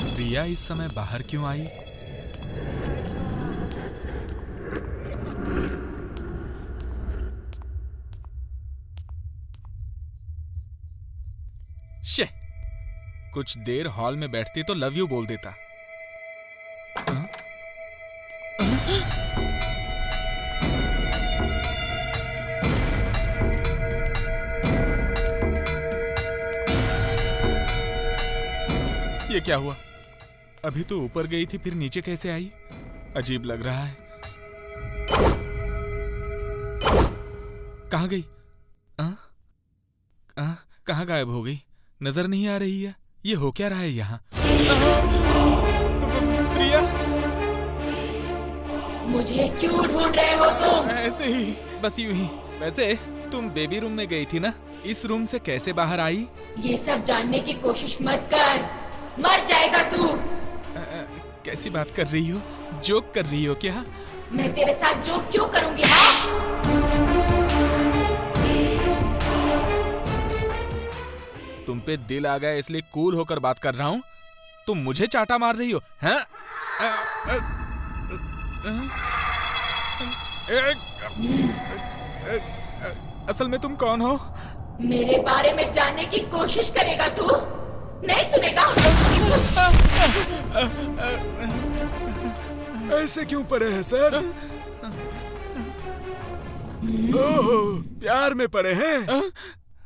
प्रिया इस समय बाहर क्यों आई? शे, कुछ देर हॉल में बैठती तो लव यू बोल देता। ये क्या हुआ? अभी तो ऊपर गई थी, फिर नीचे कैसे आई? अजीब लग रहा है। कहाँ गई? कहाँ गायब हो गई? नजर नहीं आ रही है। ये हो क्या रहा है यहाँ? प्रिया, मुझे क्यों ढूंढ रहे हो तुम? ऐसे ही, बस यूं ही। वैसे तुम बेबी रूम में गई थी ना, इस रूम से कैसे बाहर आई? ये सब जानने की कोशिश मत कर, मर जाएगा तू। कैसी बात कर रही हो? जोक कर रही हो क्या? मैं तेरे साथ जोक क्यों करूंगी? हाँ? तुम पे दिल आ गया इसलिए कूल होकर बात कर रहा हूँ। तुम मुझे चाटा मार रही हो, हैं? असल में तुम कौन हो? मेरे बारे में जानने की कोशिश करेगा तू? नहीं सुनेगा? ऐसे क्यों पड़े हैं सर? ओह, प्यार में पड़े हैं?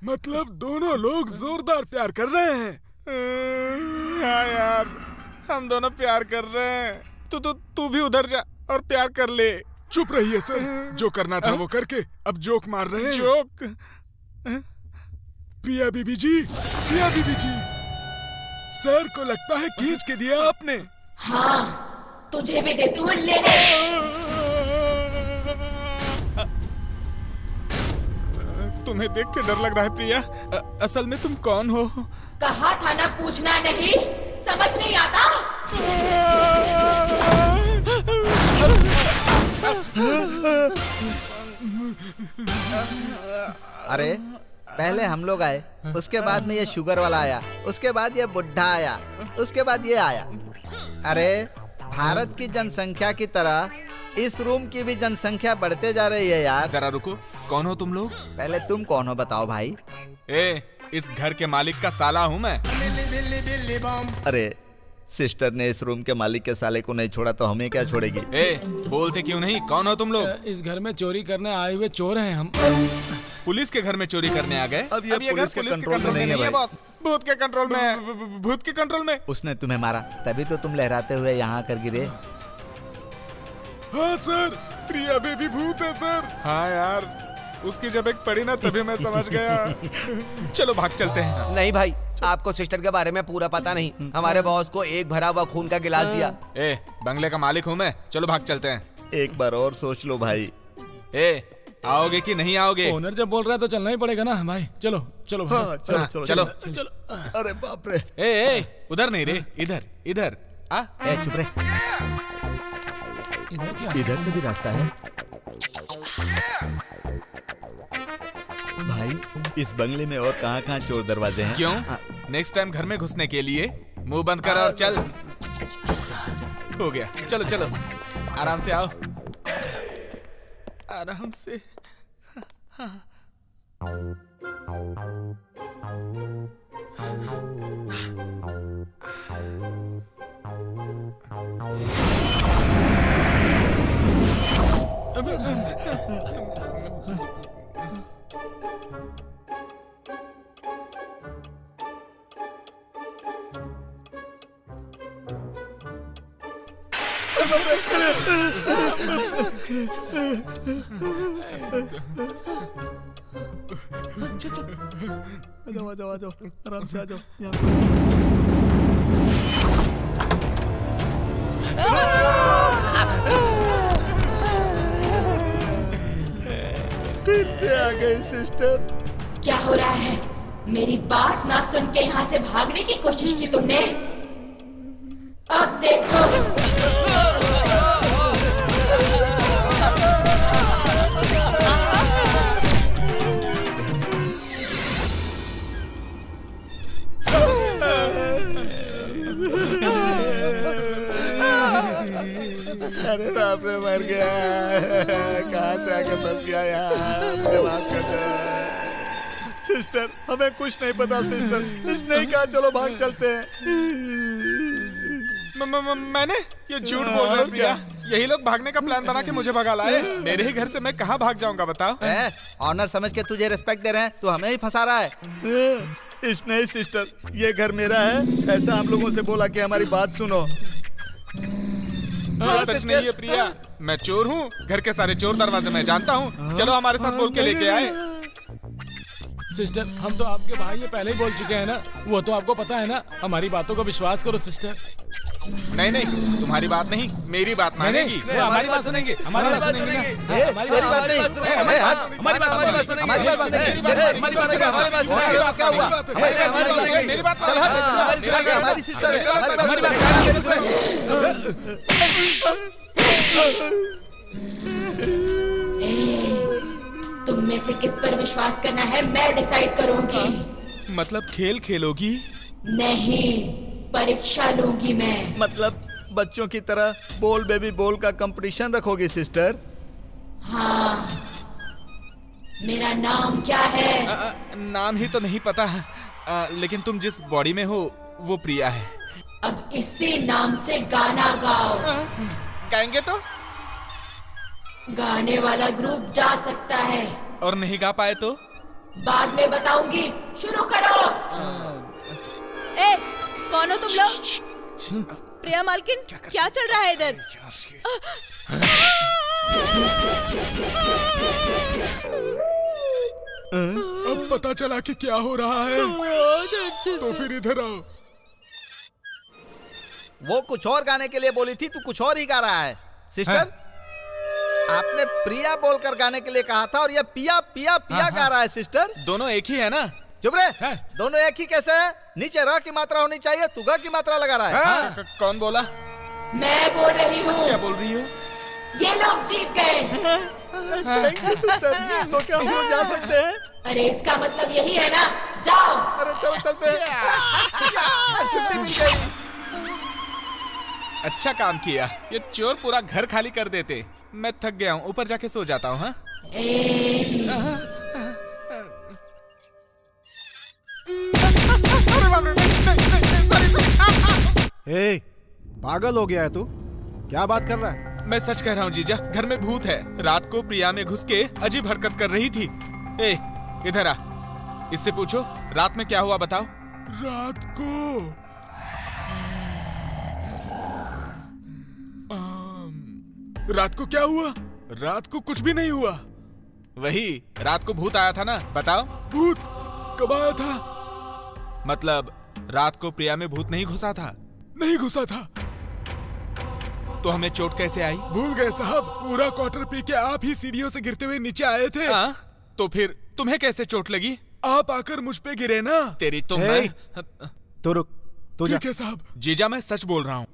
मतलब दोनों लोग जोरदार प्यार कर रहे हैं। हाँ यार, हम दोनों प्यार कर रहे हैं। तू भी उधर जा और प्यार कर ले। चुप रहिए सर, जो करना था वो करके अब जोक मार रहे हैं। जोक? प्रिया बीबी जी, प्रिया बीबी जी, सर को लगता है खींच के दिया आपने। हाँ, तुझे भी देती हूँ, ले ले। तुम्हें देख के डर लग रहा है प्रिया। असल में तुम कौन हो? कहा था ना पूछना नहीं, समझ नहीं आता। अरे पहले हम लोग आए, उसके बाद में ये शुगर वाला आया, उसके बाद ये बुढ़ा आया, उसके बाद ये आया। अरे भारत की जनसंख्या की तरह इस रूम की भी जनसंख्या बढ़ते जा रही है यार। जरा रुको, कौन हो तुम लोग? पहले तुम कौन हो बताओ भाई। इस घर के मालिक का साला हूँ मैं। अरे सिस्टर ने इस रूम के मालिक के साले को नहीं छोड़ा तो हमें क्या छोड़ेगी। बोलते क्यों नहीं? कौन हो तुम लोग? इस घर में चोरी करने आए हुए चोर हैं हम। पुलिस के घर में चोरी करने आ गए? अब ये पुलिस के कंट्रोल में नहीं है भाई। बॉस, भूत के कंट्रोल में है। भूत के कंट्रोल में? उसने तुम्हें मारा तभी तो तुम लहराते हुए यहाँ कर गिरे। हाँ सर, प्रिया बेबी भूत है सर। हाँ यार, उसकी जब एक पड़ी ना तभी मैं समझ गया। चलो भाग चलते हैं। नहीं भाई, आपको सिस्टर के बारे में पूरा पता नहीं। हमारे बॉस को एक भरा हुआ खून का गिलास दिया। बंगले का मालिक हूँ मैं। चलो भाग चलते हैं। एक बार और सोच लो भाई। आओगे कि नहीं आओगे? ओनर जब बोल रहा है तो चलना ही पड़ेगा ना भाई। चलो चलो भाई। हाँ, चलो चलो चलो। चलो। अरे बाप रे। उधर नहीं रे, इधर इधर आ। चुप रे। इधर क्या? इधर से भी रास्ता है भाई। इस बंगले में और कहाँ चोर दरवाजे हैं? क्यों? नेक्स्ट टाइम घर में घुसने के लिए मुंह बंद कर और चल। हो गया, चलो चलो, आराम से आओ, आराम से। आ जाओ आराम से आ जाओ। फिर से आ गई सिस्टर। क्या हो रहा है? मेरी बात ना सुन के यहाँ से भागने की कोशिश की तुमने? अब देखो। अरे बाप रे, मर गया। कहाँ से आके फंस गया यार। मुझे माफ कर दो सिस्टर, हमें कुछ नहीं पता सिस्टर। इसने ही कहा चलो भाग चलते हैं। मैंने ये झूठ बोल रहा है प्रिया। यही लोग भागने का प्लान बना के मुझे भगा लाए। मेरे ही घर से मैं कहाँ भाग जाऊंगा बताओ? ऑनर समझ के तुझे रिस्पेक्ट दे रहे हैं, तो हमें ही फंसा रहा है। इसने ही सिस्टर, ये घर मेरा है ऐसा हम लोगों से बोला कि हमारी बात सुनो। सच नहीं है प्रिया, मैं चोर हूँ। घर के सारे चोर दरवाजे मैं जानता हूँ। चलो हमारे साथ बोल के लेके आए। सिस्टर, हम तो आपके भाई ये पहले ही बोल चुके हैं ना, वो तो आपको पता है ना। हमारी बातों को विश्वास करो सिस्टर। नहीं नहीं, तुम्हारी बात नहीं, मेरी बात मानेगी। हमारी बात सुनेंगे, हमारी बात सुनेंगे ना। हमारी बात नहीं, हमारी बात सुनेंगे, हमारी बात सुनेंगे, हमारी बात सुनेंगे, हमारी बात सुनेंगे। क्या हुआ? मेरी बात हमारी सिस्टर है, हमारी बात तुम में से किस पर विश्वास करना है मैं डिसाइड करूंगी। मतलब खेल खेलोगी? नहीं, परीक्षा लूंगी मैं। मतलब बच्चों की तरह बोल बेबी बोल का कंपटीशन रखोगी सिस्टर? हाँ। मेरा नाम क्या है? नाम ही तो नहीं पता, लेकिन तुम जिस बॉडी में हो वो प्रिया है। अब इसी नाम से गाना गाओ। गाएंगे तो? गाने वाला ग्रुप जा सकता है। और नहीं गा पाए तो? बाद में बताऊंगी, शुरू करो। ए, कौन हो तुम लोग? प्रिया मालकिन, क्या चल रहा है इधर? अब पता चला कि क्या हो रहा है। तो फिर इधर आओ। वो कुछ और गाने के लिए बोली थी, तू कुछ और ही गा रहा है। सिस्टर, आपने प्रिया बोलकर गाने के लिए कहा था और ये पिया पिया पिया गा रहा है। सिस्टर, दोनों एक ही है ना? चुप रहे। दोनों एक ही कैसे है? नीचे र की मात्रा होनी चाहिए, तू ग की मात्रा लगा रहा है। कौन बोला? मैं बोल रही हूँ। क्या बोल रही हो? ये लोग जीत गए। Thank you sister. तो क्या हम लोग जा सकते हैं? अरे इसका मतलब यही है ना, जाओ। अरे चलो चलते हैं। छुट्टी मिल गई। अच्छा काम किया, ये चोर पूरा घर खाली कर देते। मैं थक गया हूँ, ऊपर जाके सो जाता हूँ। हाँ? ए, पागल हो गया है तू? क्या बात कर रहा है? मैं सच कह रहा हूँ जीजा, घर में भूत है। रात को प्रिया में घुस के अजीब हरकत कर रही थी। ए, इधर आ, इससे पूछो रात में क्या हुआ, बताओ। रात को रात को क्या हुआ? रात को कुछ भी नहीं हुआ। वही रात को भूत आया था ना, बताओ। भूत कब आया था? मतलब रात को प्रिया में भूत नहीं घुसा था? नहीं घुसा था। तो हमें चोट कैसे आई? भूल गए साहब, पूरा क्वार्टर पी के आप ही सीढ़ियों से गिरते हुए नीचे आए थे। तो फिर तुम्हें कैसे चोट लगी? आप आकर मुझ पे गिरे ना। तेरी तो तो रुक, तू जा। ठीक है साहब। जीजा मैं सच बोल रहा हूँ,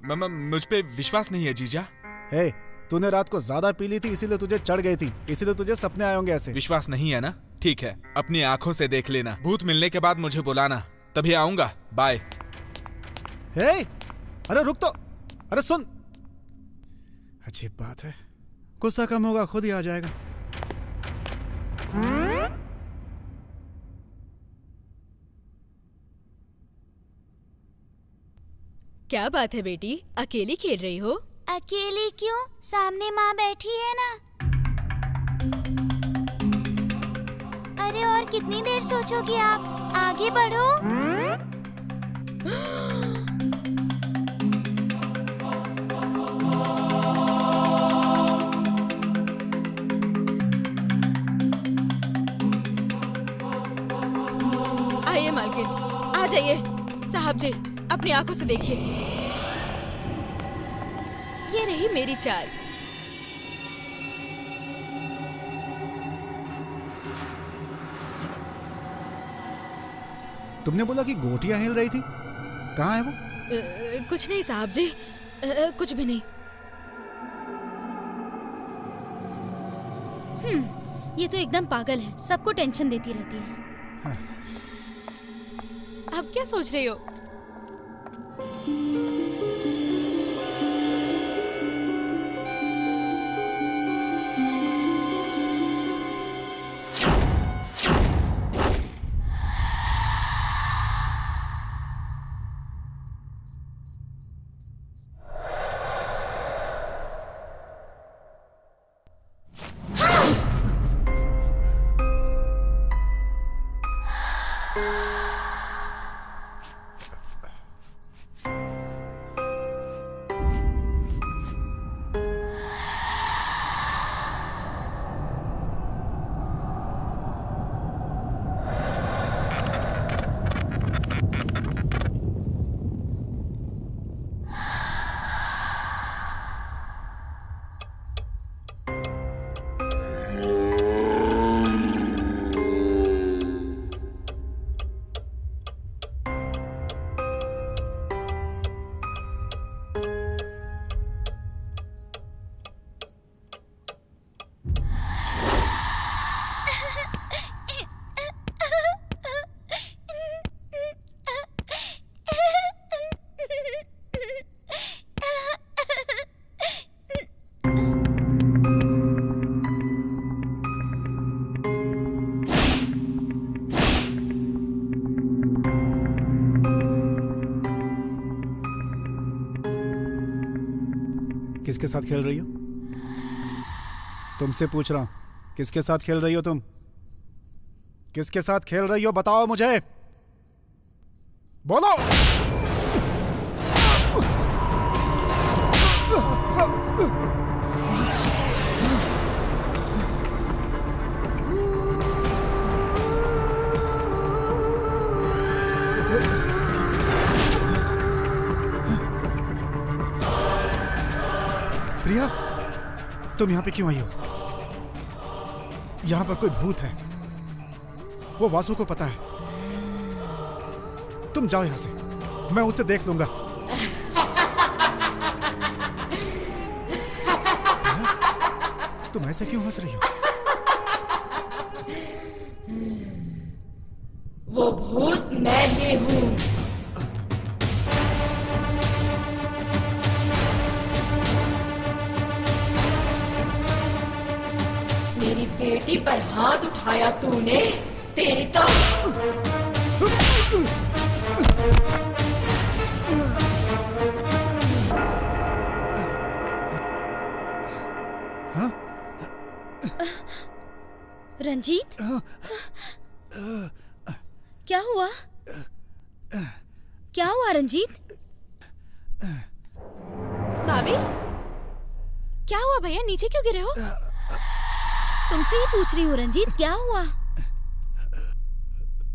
मुझ पे विश्वास नहीं है जीजा। हे, तूने रात को ज्यादा पी ली थी, इसीलिए तुझे चढ़ गई थी, इसीलिए तुझे सपने आए होंगे ऐसे। विश्वास नहीं है ना? ठीक है, अपनी आंखों से देख लेना। भूत मिलने के बाद मुझे बुलाना, तभी आऊंगा। बाय। हे, अरे रुक तो, अरे सुन। अजीब बात है, गुस्सा कम होगा खुद ही आ जाएगा। क्या बात है बेटी, अकेली खेल रही हो? अकेली क्यों? सामने माँ बैठी है ना। अरे और कितनी देर सोचोगी आप? आगे बढ़ो। आइए मालकिन, आ जाइए। साहब जी, अपनी आंखों से देखिए, ये रही मेरी चाल। तुमने बोला कि गोटियां हिल रही थी, कहाँ है वो? कुछ नहीं साहब जी, कुछ भी नहीं। ये तो एकदम पागल है, सबको टेंशन देती रहती है। अब क्या सोच रही हो? किसके साथ खेल रही हो? तुमसे पूछ रहा हूं, किसके साथ खेल रही हो तुम? किसके साथ खेल रही हो बताओ मुझे, बोलो। प्रिया, तुम यहाँ पे क्यों आई हो? यहाँ पर कोई भूत है, वो वासु को पता है। तुम जाओ यहाँ से, मैं उसे देख लूंगा। तुम ऐसे क्यों हंस रही हो? वो भूत मैं ही हूँ। मेरी बेटी पर हाथ उठाया तूने, तेरी तो हाँ? रंजीत, क्या हुआ? क्या हुआ रंजीत? भाभी, क्या हुआ भैया? नीचे क्यों गिरे हो? तुमसे ही पूछ रही हूँ रंजीत, क्या हुआ?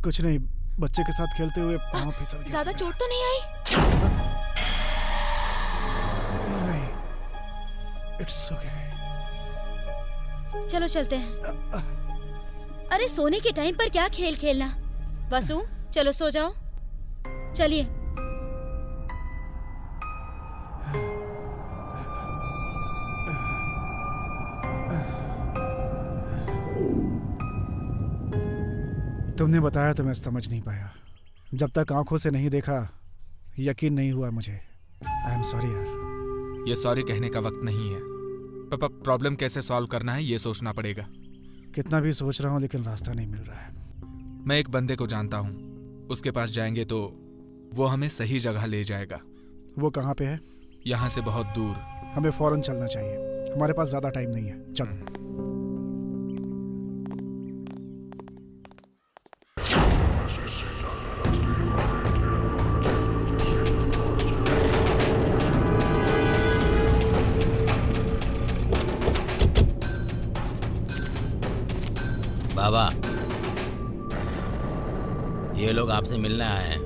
कुछ नहीं, बच्चे के साथ खेलते हुए पाँव फिसल गया। ज्यादा चोट तो नहीं आई? नहीं, इट्स ओके। चलो चलते हैं। अरे सोने के टाइम पर क्या खेल खेलना। वासु, चलो सो जाओ। चलिए। तुमने बताया तो मैं समझ नहीं पाया। जब तक आंखों से नहीं देखा यकीन नहीं हुआ मुझे। आई एम सॉरी यार। ये सॉरी कहने का वक्त नहीं है। पापा, प्रॉब्लम कैसे सॉल्व करना है ये सोचना पड़ेगा। कितना भी सोच रहा हूँ लेकिन रास्ता नहीं मिल रहा है। मैं एक बंदे को जानता हूँ, उसके पास जाएंगे तो वो हमें सही जगह ले जाएगा। वो कहाँ पे है? यहाँ से बहुत दूर। हमें फौरन चलना चाहिए, हमारे पास ज्यादा टाइम नहीं है। चलो। बाबा, ये लोग आपसे मिलने आए हैं।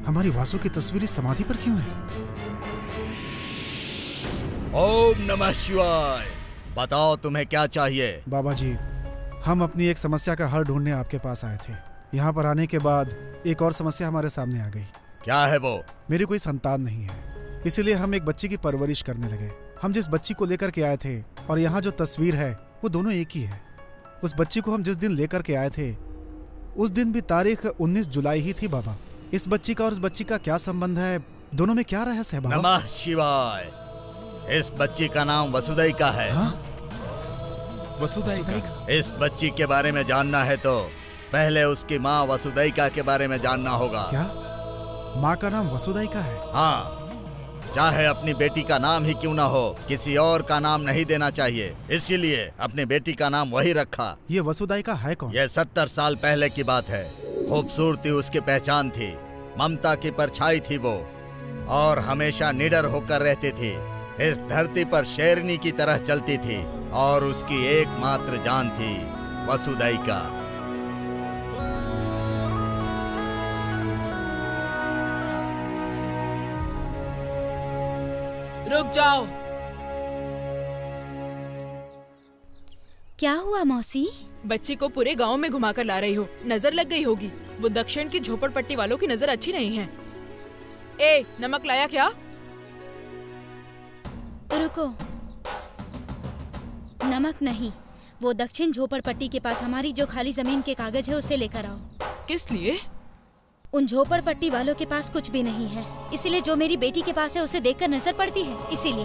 हमारी वासु की तस्वीर इस समाधि पर क्यों है? ओम नमः शिवाय। बताओ तुम्हें क्या चाहिए? बाबा जी, हम अपनी एक समस्या का हल ढूंढने आपके पास आए थे। यहाँ पर आने के बाद एक और समस्या हमारे सामने आ गई। क्या है वो? मेरी कोई संतान नहीं है, इसीलिए हम एक बच्ची की परवरिश करने लगे। हम जिस बच्ची को लेकर के आए थे और यहाँ जो तस्वीर है वो दोनों एक ही है। उस बच्ची को हम जिस दिन लेकर के आए थे उस दिन भी तारीख 19 जुलाई ही थी बाबा। इस बच्ची का और उस बच्ची का क्या संबंध है? दोनों में क्या रहस्य है बाबा? नमः शिवाय। इस बच्ची का नाम वसुदैका है। हाँ? वसुदैका? इस बच्ची के बारे में जानना है तो पहले उसकी माँ वसुदैका के बारे में जानना होगा। क्या माँ का नाम वसुदैका है? हाँ, चाहे अपनी बेटी का नाम ही क्यों ना हो, किसी और का नाम नहीं देना चाहिए, इसीलिए अपनी बेटी का नाम वही रखा। ये वसुदैका है कौन? ये 70 साल पहले की बात है। खूबसूरती उसकी पहचान थी, ममता की परछाई थी वो, और हमेशा निडर होकर रहती थी। इस धरती पर शेरनी की तरह चलती थी और उसकी एकमात्र जान थी वसुदैका। रुक जाओ। क्या हुआ मौसी? बच्ची को पूरे गांव में घुमाकर ला रही हो, नजर लग गई होगी। वो दक्षिण की झोपड़पट्टी वालों की नजर अच्छी नहीं है। ए, नमक लाया क्या? रुको, नमक नहीं, वो दक्षिण झोपड़पट्टी के पास हमारी जो खाली जमीन के कागज है उसे लेकर आओ। किस लिए? उन झोपड़पट्टी वालों के पास कुछ भी नहीं है, इसीलिए जो मेरी बेटी के पास है उसे देखकर नजर पड़ती है, इसीलिए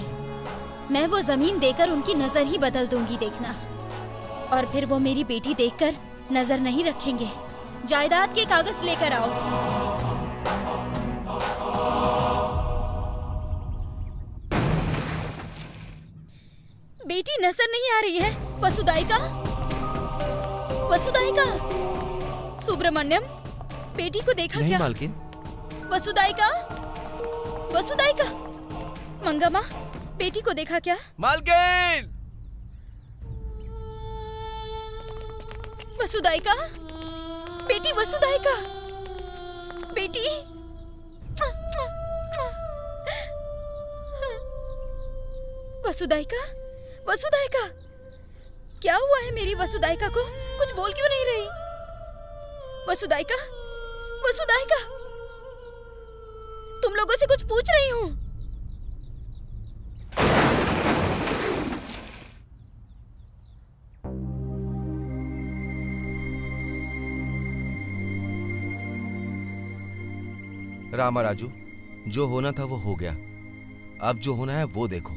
मैं वो जमीन देकर उनकी नजर ही बदल दूंगी, देखना। और फिर वो मेरी बेटी देखकर नजर नहीं रखेंगे। जायदाद के कागज लेकर आओ। बेटी नजर नहीं आ रही है। वसुदाइका, वसुदाइका, सुब्रमण्यम, बेटी को देखा नहीं क्या? मालकिन। वसुदाइका, वसुदाइका, मंगम्मा, बेटी को देखा क्या? मालकिन! वसुदाइका, बेटी वसुदाइका, बेटी। वसुदाइका, वसुदाइका, क्या हुआ है मेरी वसुदाइका को? कुछ बोल क्यों नहीं रही? वसुदाइका, वसुदाइका, तुम लोगों से कुछ पूछ रही हूँ। रामा राजू, जो होना था वो हो गया, अब जो होना है वो देखो।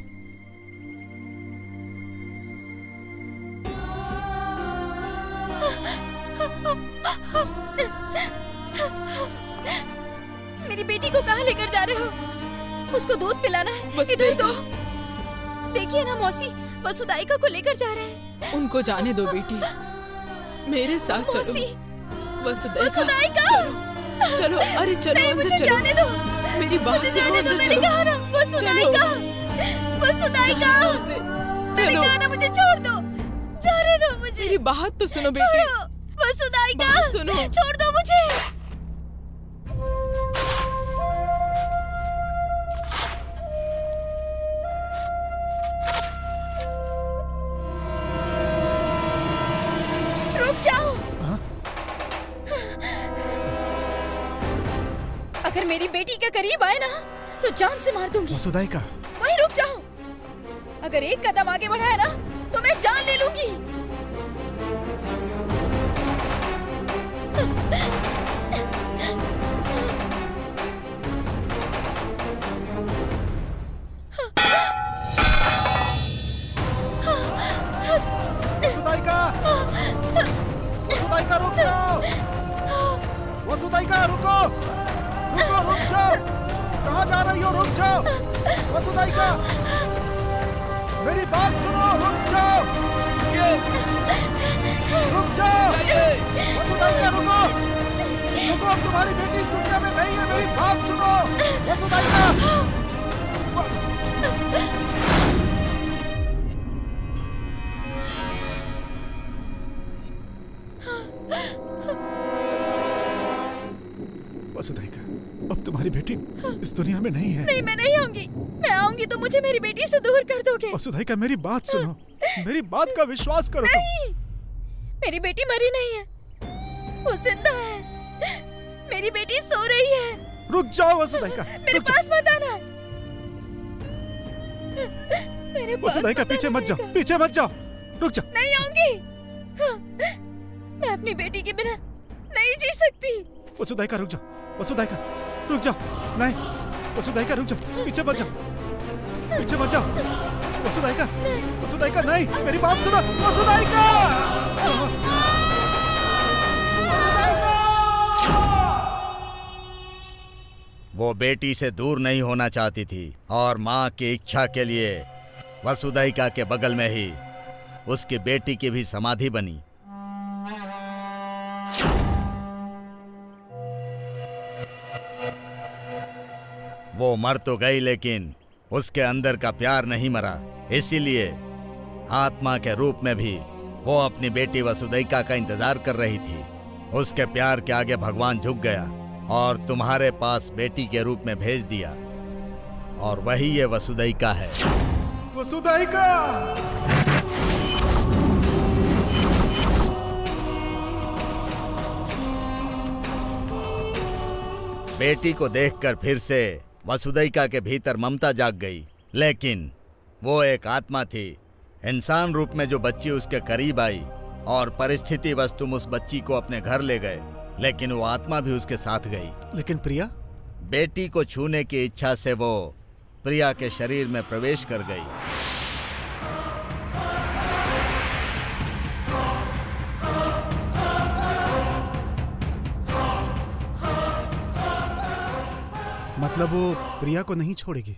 मेरी बेटी को कहाँ लेकर जा रहे हो? उसको दूध पिलाना है। इधर दो। देखिए ना मौसी, वसुदाइका को लेकर जा रहे हैं। उनको जाने दो बेटी, मेरे साथ चलो। मौसी, वसुदाइका, वसुदाइका, चलो, अरे चलो, नहीं, अंदर मुझे चलो। जाने दो। मेरी बात मुझे सुनो, जाने दो, अंदर मैंने चलो। कहा ना। वसुदाइका, वसुदाइका, मैंने कहा ना, मुझे छोड़ दो। जाने दो मुझे। मेरी बात तो सुनो बेटी। छोड़ो, वसुदाइका, बात सुनो। छोड़ दो मुझे। रुक जाओ। अगर मेरी बेटी के करीब आए ना तो जान से मार दूंगी। वसुदाइका, वहीं रुक जाओ। अगर एक कदम आगे बढ़ाया ना तो मैं जान ले लूंगी। वसुदाइका, वसुदाइका रुक जाओ। वसुदाइका रुको, रुको, रुक जाओ। कहाँ जा रही हो? रुक जाओ। वसुदाइका, मेरी बात सुनो, रुक जाओ। रुक जाओ। वसुदाइका रुको, रुको, अब तुम्हारी बेटी इस दुनिया में नहीं है। मेरी बात सुनो वसुदाइका। वसुदाइका, अब तुम्हारी बेटी इस दुनिया में नहीं है। नहीं, मैं नहीं आऊंगी। मैं आऊंगी तो मुझे मेरी बेटी से दूर कर दोगे। वसुदाइका, मेरी बात सुनो, मेरी बात का विश्वास करो। नहीं, मेरी बेटी मरी नहीं है, वो जिंदा है। मेरी बेटी सो रही है। रुक जाओ वसुदाइका, मेरे रुक जाओ। पास मत आना। मेरे पास वसुदाइका, पीछे मत जाओ, पीछे मत जाओ, रुक जाओ। नहीं आऊंगी। मैं अपनी बेटी के बिना नहीं जी सकती। वसुदाइका रुक जाओ, वसुदाइका रुक जाओ। नहीं, वसुदाइका रुक जाओ, पीछे मत जाओ, पीछे मत जाओ। वसुदाइका, वसुदाइका नहीं, मेरी बात सुनो। वसुदाइका, वो बेटी से दूर नहीं होना चाहती थी और माँ की इच्छा के लिए वसुदाइका के बगल में ही उसकी बेटी की भी समाधि बनी। वो मर तो गई लेकिन उसके अंदर का प्यार नहीं मरा, इसीलिए आत्मा के रूप में भी वो अपनी बेटी वसुदाइका का इंतजार कर रही थी। उसके प्यार के आगे भगवान झुक गया और तुम्हारे पास बेटी के रूप में भेज दिया, और वही ये वसुदाइका है। वसुदाइका, बेटी को देखकर फिर से वसुदाइका के भीतर ममता जाग गई, लेकिन वो एक आत्मा थी, इंसान रूप में जो बच्ची उसके करीब आई और परिस्थितिवश तुम उस बच्ची को अपने घर ले गए, लेकिन वो आत्मा भी उसके साथ गई। लेकिन प्रिया? बेटी को छूने की इच्छा से वो प्रिया के शरीर में प्रवेश कर गई। मतलब वो प्रिया को नहीं छोड़ेगी?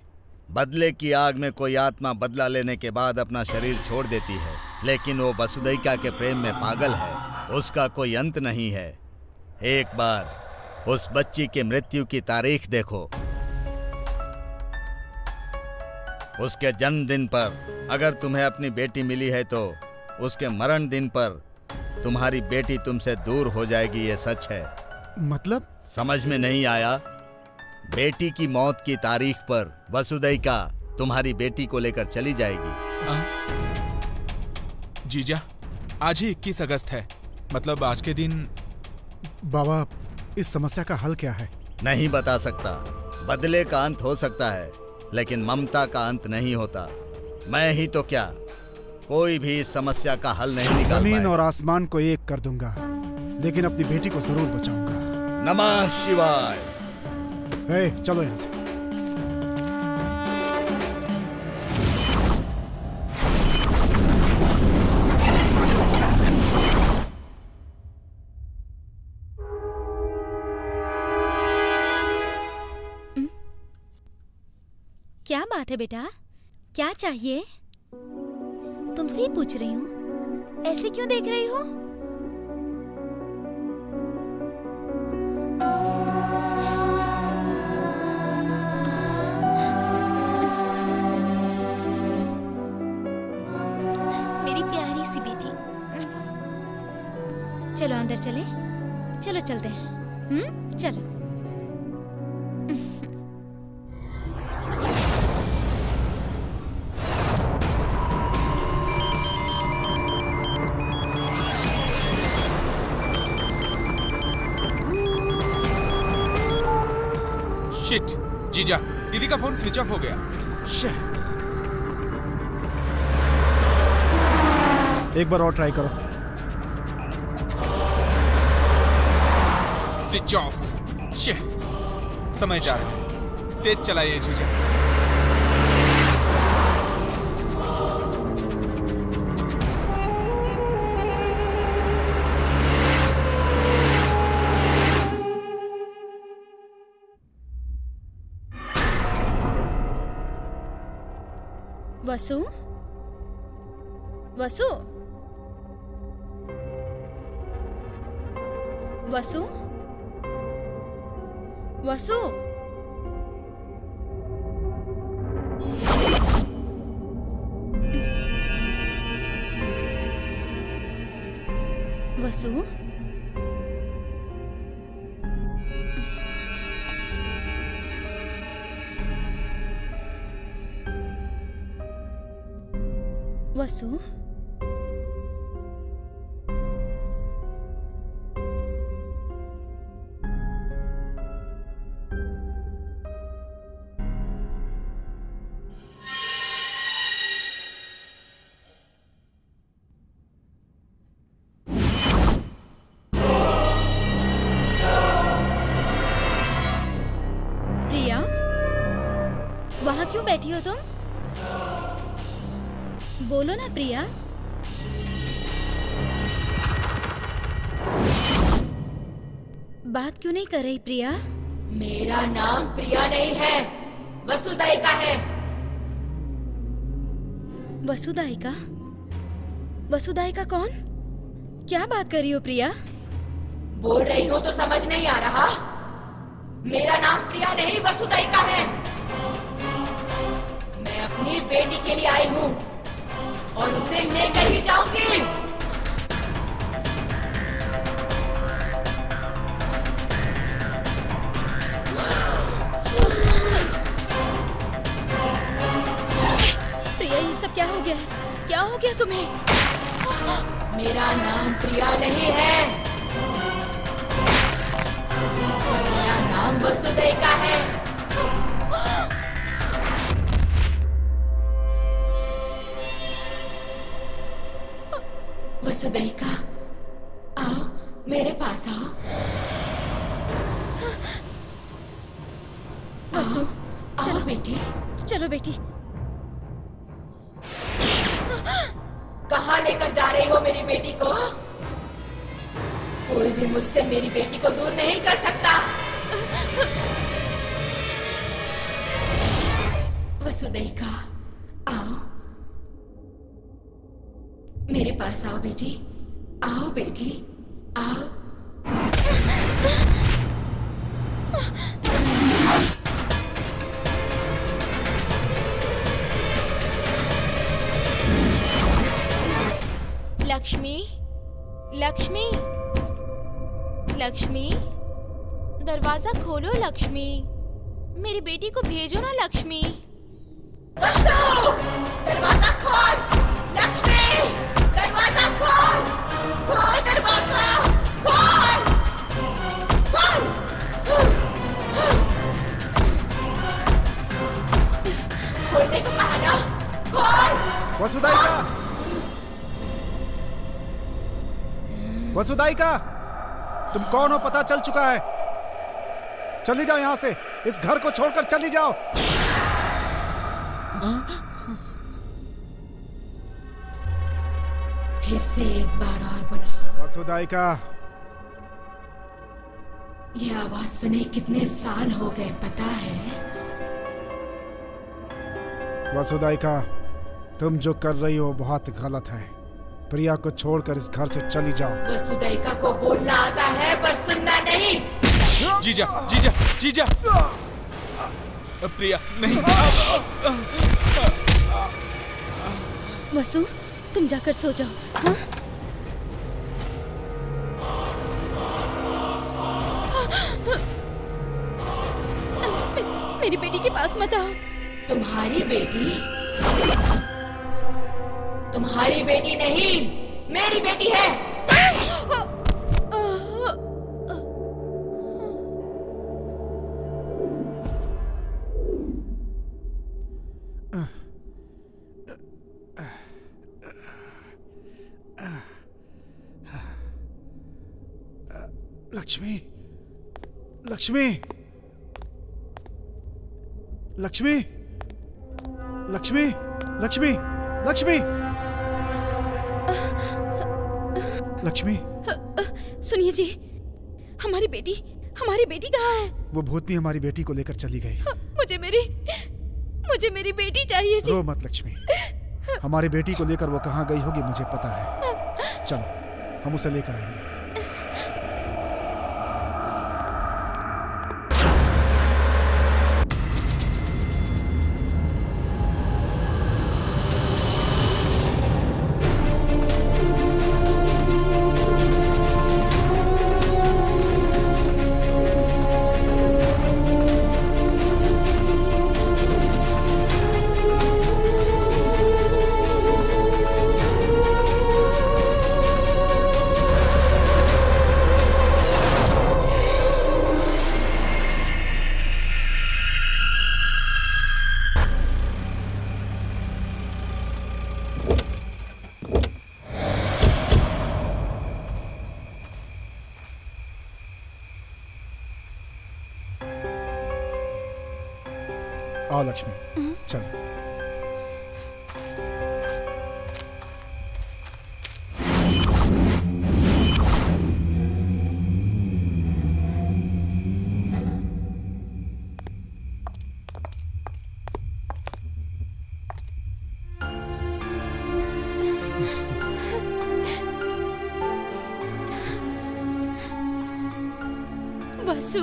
बदले की आग में कोई आत्मा बदला लेने के बाद अपना शरीर छोड़ देती है, लेकिन वो वसुदैका के प्रेम में पागल है। उसका कोई अंत नहीं है। एक बार उस बच्ची की मृत्यु की तारीख देखो। उसके जन्मदिन पर अगर तुम्हें अपनी बेटी मिली है तो उसके मरण दिन पर तुम्हारी बेटी तुमसे दूर हो जाएगी, ये सच है। मतलब? समझ में नहीं आया? बेटी की मौत की तारीख पर वसुदैका तुम्हारी बेटी को लेकर चली जाएगी। जीजा, आज ही 21 अगस्त है, मतलब आज के दिन। बाबा, इस समस्या का हल क्या है? नहीं बता सकता। बदले का अंत हो सकता है, लेकिन ममता का अंत नहीं होता। मैं ही तो क्या, कोई भी इस समस्या का हल नहीं निकाल जमीन पाएगा। और आसमान को एक कर दूंगा, लेकिन अपनी बेटी को जरूर बचाऊंगा। नमः शिवाय। चलो यहाँ से। क्या बात है बेटा? क्या चाहिए? तुमसे ही पूछ रही हूँ। ऐसे क्यों देख रही हो? मेरी प्यारी सी बेटी। चलो अंदर चले। चलो चलते हैं। चलो। शिट, जीजा, दीदी का फोन स्विच ऑफ हो गया। एक बार और ट्राई करो। Switch off. शिट, समय जा रहा है। तेज चलाइए जीजा। वसु? वसु? वसु? वसु? वसु? वसु? प्रिया, वहां क्यों बैठी हो तुम? बोलो ना प्रिया। बात क्यों नहीं कर रही प्रिया? मेरा नाम प्रिया नहीं है, वसुदैका है। वसुदैका? वसुदैका कौन? क्या बात कर रही हो प्रिया? बोल रही हूँ तो समझ नहीं आ रहा? मेरा नाम प्रिया नहीं वसुदैका है। मैं अपनी बेटी के लिए आई हूँ और उसे लेकर ही जाऊंगी। प्रिया, ये सब क्या हो गया है? क्या हो गया तुम्हें? मेरा नाम प्रिया नहीं है, मेरा नाम वसुदैका है। वसु चलो बेटी। चलो बेटी। कहाँ लेकर जा रही हो मेरी बेटी को? कोई भी मुझसे मेरी बेटी को दूर नहीं कर सकता। वसुदेविका, आओ मेरे पास आओ बेटी। आओ बेटी, आओ। लक्ष्मी, लक्ष्मी, लक्ष्मी, दरवाजा खोलो लक्ष्मी। मेरी बेटी को भेजो ना लक्ष्मी। दरवाजा खोल लक्ष्मी, दरवाजा खोल, खोल दरवाजा, खोल, खोल। खोलने को कहा ना, खोल। वसुदाइका, वसुदाइका, तुम कौन हो पता चल चुका है। चली जाओ यहाँ से, इस घर को छोड़कर चली जाओ। फिर से एक बार और बुलाओ। वसुदाइका, ये आवाज सुने कितने साल हो गए पता है? वसुदाइका, तुम जो कर रही हो बहुत गलत है। प्रिया को छोड़कर इस घर से चली जाओ। वसुदेविका को बोलना आता है पर सुनना नहीं। जीजा, जीजा, जीजा। प्रिया नहीं। वसु, तुम जाकर सो जाओ। हाँ? मेरी बेटी के पास मत आओ। तुम्हारी बेटी? तुम्हारी बेटी नहीं, मेरी बेटी है। लक्ष्मी, लक्ष्मी, लक्ष्मी, लक्ष्मी, लक्ष्मी, लक्ष्मी, लक्ष्मी। सुनिए जी, हमारी बेटी कहाँ है? वो भूतनी हमारी बेटी को लेकर चली गई। मुझे मेरी बेटी चाहिए जी। रो मत लक्ष्मी, हमारी बेटी को लेकर वो कहाँ गई होगी मुझे पता है। चलो हम उसे लेकर आएंगे। आओ लक्ष्मी, चलो। वसु,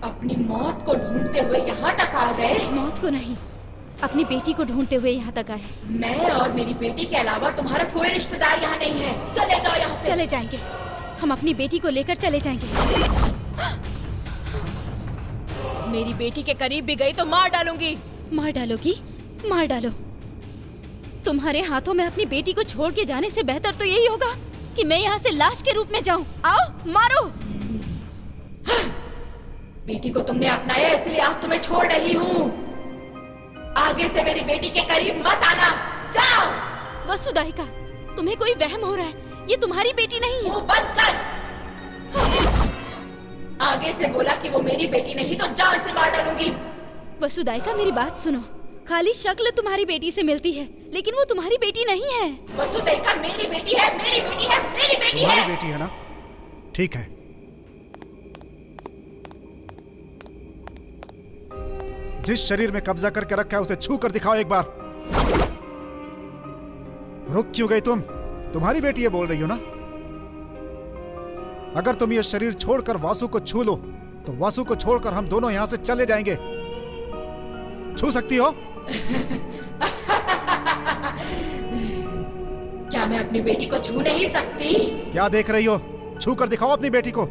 अपनी मौत को ढूंढते हुए यहाँ तक आ गए। मौत को नहीं, अपनी बेटी को ढूंढते हुए यहाँ तक आए। मैं और मेरी बेटी के अलावा तुम्हारा कोई रिश्तेदार यहाँ नहीं है। चले जाओ यहाँ से। चले जाएंगे, हम अपनी बेटी को लेकर चले जाएंगे। मेरी बेटी के करीब भी गई तो मार डालूंगी। मार डालोगी? मार डालो। तुम्हारे हाथों में अपनी बेटी को छोड़ के जाने से बेहतर तो यही होगा कि मैं यहाँ से लाश के रूप में जाऊं। आओ मारो। बेटी को तुमने अपनाया इसलिए आज तुम्हें छोड़ रही हूँ। आगे आगे से मेरी बेटी के करीब मत आना। जाओ। वसुदाइका, तुम्हें कोई वहम हो रहा है। ये तुम्हारी बेटी नहीं है। मुंह बंद कर। आगे से बोला कि वो मेरी बेटी नहीं तो जान से मार डालूंगी। वसुदाइका, मेरी बात सुनो। खाली शक्ल तुम्हारी बेटी से मिलती है, लेकिन वो तुम्हारी बेटी नहीं है। वसुदेवा मेरी बेटी है, मेरी बेटी है, मेरी बेटी तुम्हारी है। बेटी है ना? ठीक है। जिस शरीर में कब्जा करके रखा है उसे छू कर दिखाओ एक बार। रुक क्यों गई तुम? तुम्हारी बेटी है बोल रही हो ना? अगर तुम ये शरीर छोड़कर वासु को छू लो तो वासु को छोड़कर हम दोनों यहां से चले जाएंगे। छू सकती हो? क्या मैं अपनी बेटी को छू नहीं सकती? क्या देख रही हो? छू कर दिखाओ अपनी बेटी को।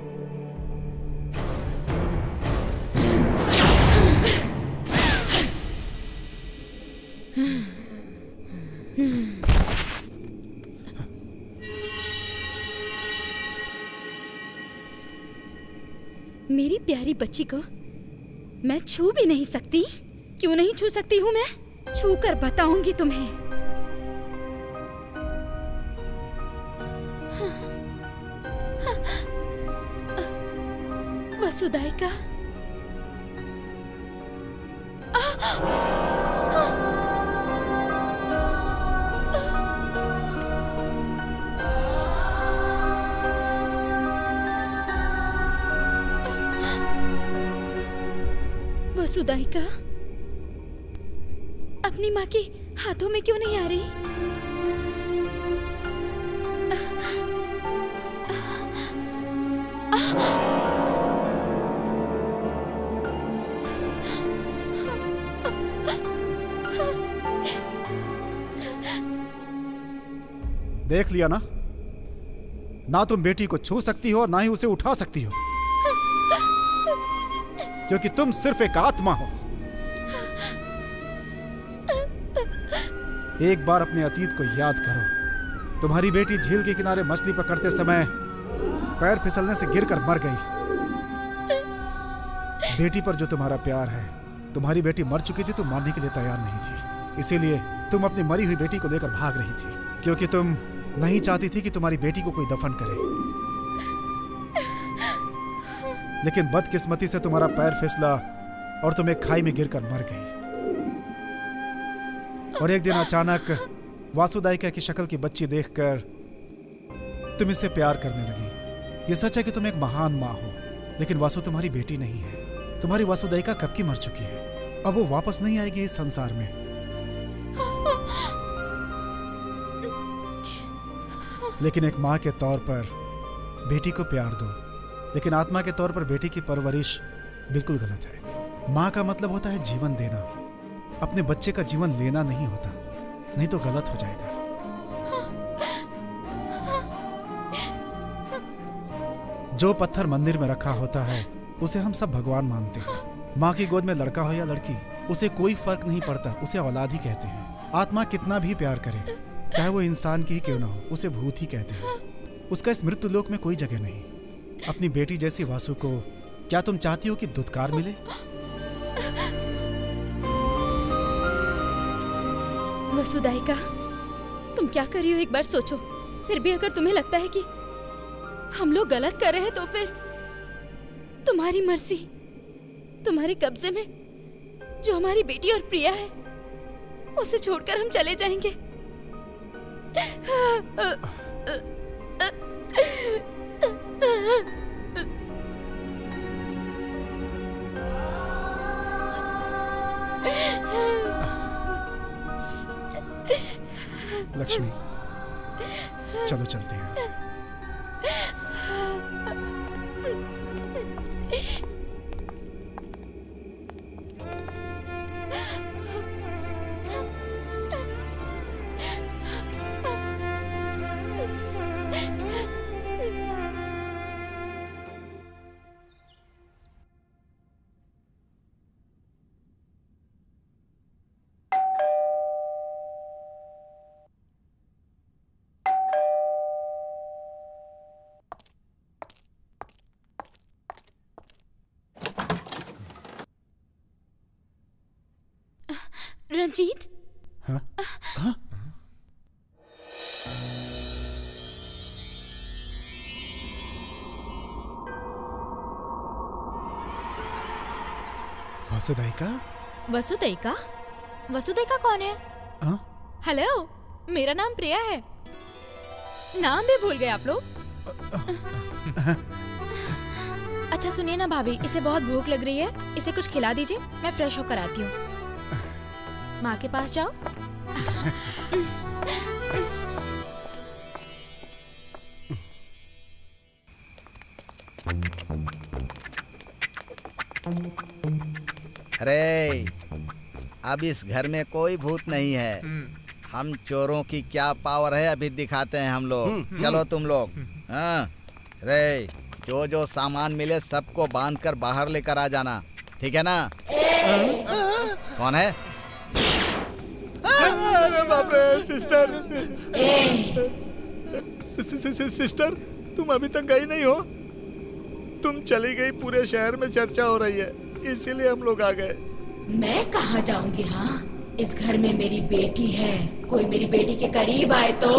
मेरी प्यारी बच्ची को मैं छू भी नहीं सकती? क्यों नहीं छू सकती हूँ मैं? छू कर बताऊंगी तुम्हें। वसुदाइका, वसुदाइका, अपनी माँ के हाथों में क्यों नहीं आ रही? देख लिया ना? ना तुम बेटी को छू सकती हो ना ही उसे उठा सकती हो, क्योंकि तुम सिर्फ एक आत्मा हो। एक बार अपने अतीत को याद करो। तुम्हारी बेटी झील के किनारे मछली पकड़ते समय पैर फिसलने से गिरकर मर गई। बेटी पर जो तुम्हारा प्यार है, तुम्हारी बेटी मर चुकी थी तो मारने के लिए तैयार नहीं थी। इसीलिए तुम अपनी मरी हुई बेटी को लेकर भाग रही थी, क्योंकि तुम नहीं चाहती थी कि तुम्हारी बेटी को कोई दफन करे। लेकिन बदकिस्मती से तुम्हारा पैर फिसला और तुम एक खाई में गिरकर मर गई। और एक दिन अचानक वासुदाइका की शक्ल की बच्ची देखकर तुम इससे प्यार करने लगी। ये सच है कि तुम एक महान माँ हो, लेकिन वासु तुम्हारी बेटी नहीं है। तुम्हारी वासुदाइका कब की मर चुकी है। अब वो वापस नहीं आएगी इस संसार में। लेकिन एक माँ के तौर पर बेटी को प्यार दो, लेकिन आत्मा के तौर पर बेटी की परवरिश बिल्कुल गलत है। माँ का मतलब होता है जीवन देना, अपने बच्चे का जीवन लेना नहीं होता, नहीं तो गलत हो जाएगा। जो पत्थर मंदिर में रखा होता है उसे हम सब भगवान मानते हैं। माँ की गोद में लड़का हो या लड़की, उसे कोई फर्क नहीं पड़ता, उसे औलाद ही कहते हैं। आत्मा कितना भी प्यार करे, चाहे वो इंसान की ही क्यों ना हो, उसे भूत ही कहते हैं। उसका इस मृत्यु लोक में कोई जगह नहीं। अपनी बेटी जैसी वासु को क्या तुम चाहती हो कि दुत्कार मिले? वसुदाइका, तुम क्या कर रही हो एक बार सोचो। फिर भी अगर तुम्हें लगता है कि हम लोग गलत कर रहे हैं तो फिर तुम्हारी मर्जी, तुम्हारे कब्जे में जो हमारी बेटी और प्रिया है उसे छोड़कर हम चले जाएंगे। लक्ष्मी, चलो चलते हैं। रंजीत, हाँ? हाँ? वसुदैका? वसुदैका? वसुदैका कौन है? हाँ? हेलो, मेरा नाम प्रिया है। नाम भी भूल गए आप लोग? अच्छा सुनिए ना भाभी, इसे बहुत भूख लग रही है, इसे कुछ खिला दीजिए, मैं फ्रेश होकर आती हूँ। माँ के पास जाओ। अरे अब इस घर में कोई भूत नहीं है। हम चोरों की क्या पावर है अभी दिखाते हैं हम लोग। चलो तुम लोग। हाँ रे, जो जो सामान मिले सबको बांध कर बाहर लेकर आ जाना, ठीक है ना? कौन है? अरे बाप रे, सिस्टर, तुम अभी तक गई नहीं हो? तुम चली गई, पूरे शहर में चर्चा हो रही है, इसीलिए हम लोग आ गए। मैं कहाँ जाऊंगी? हाँ, इस घर में मेरी बेटी है, कोई मेरी बेटी के करीब आए तो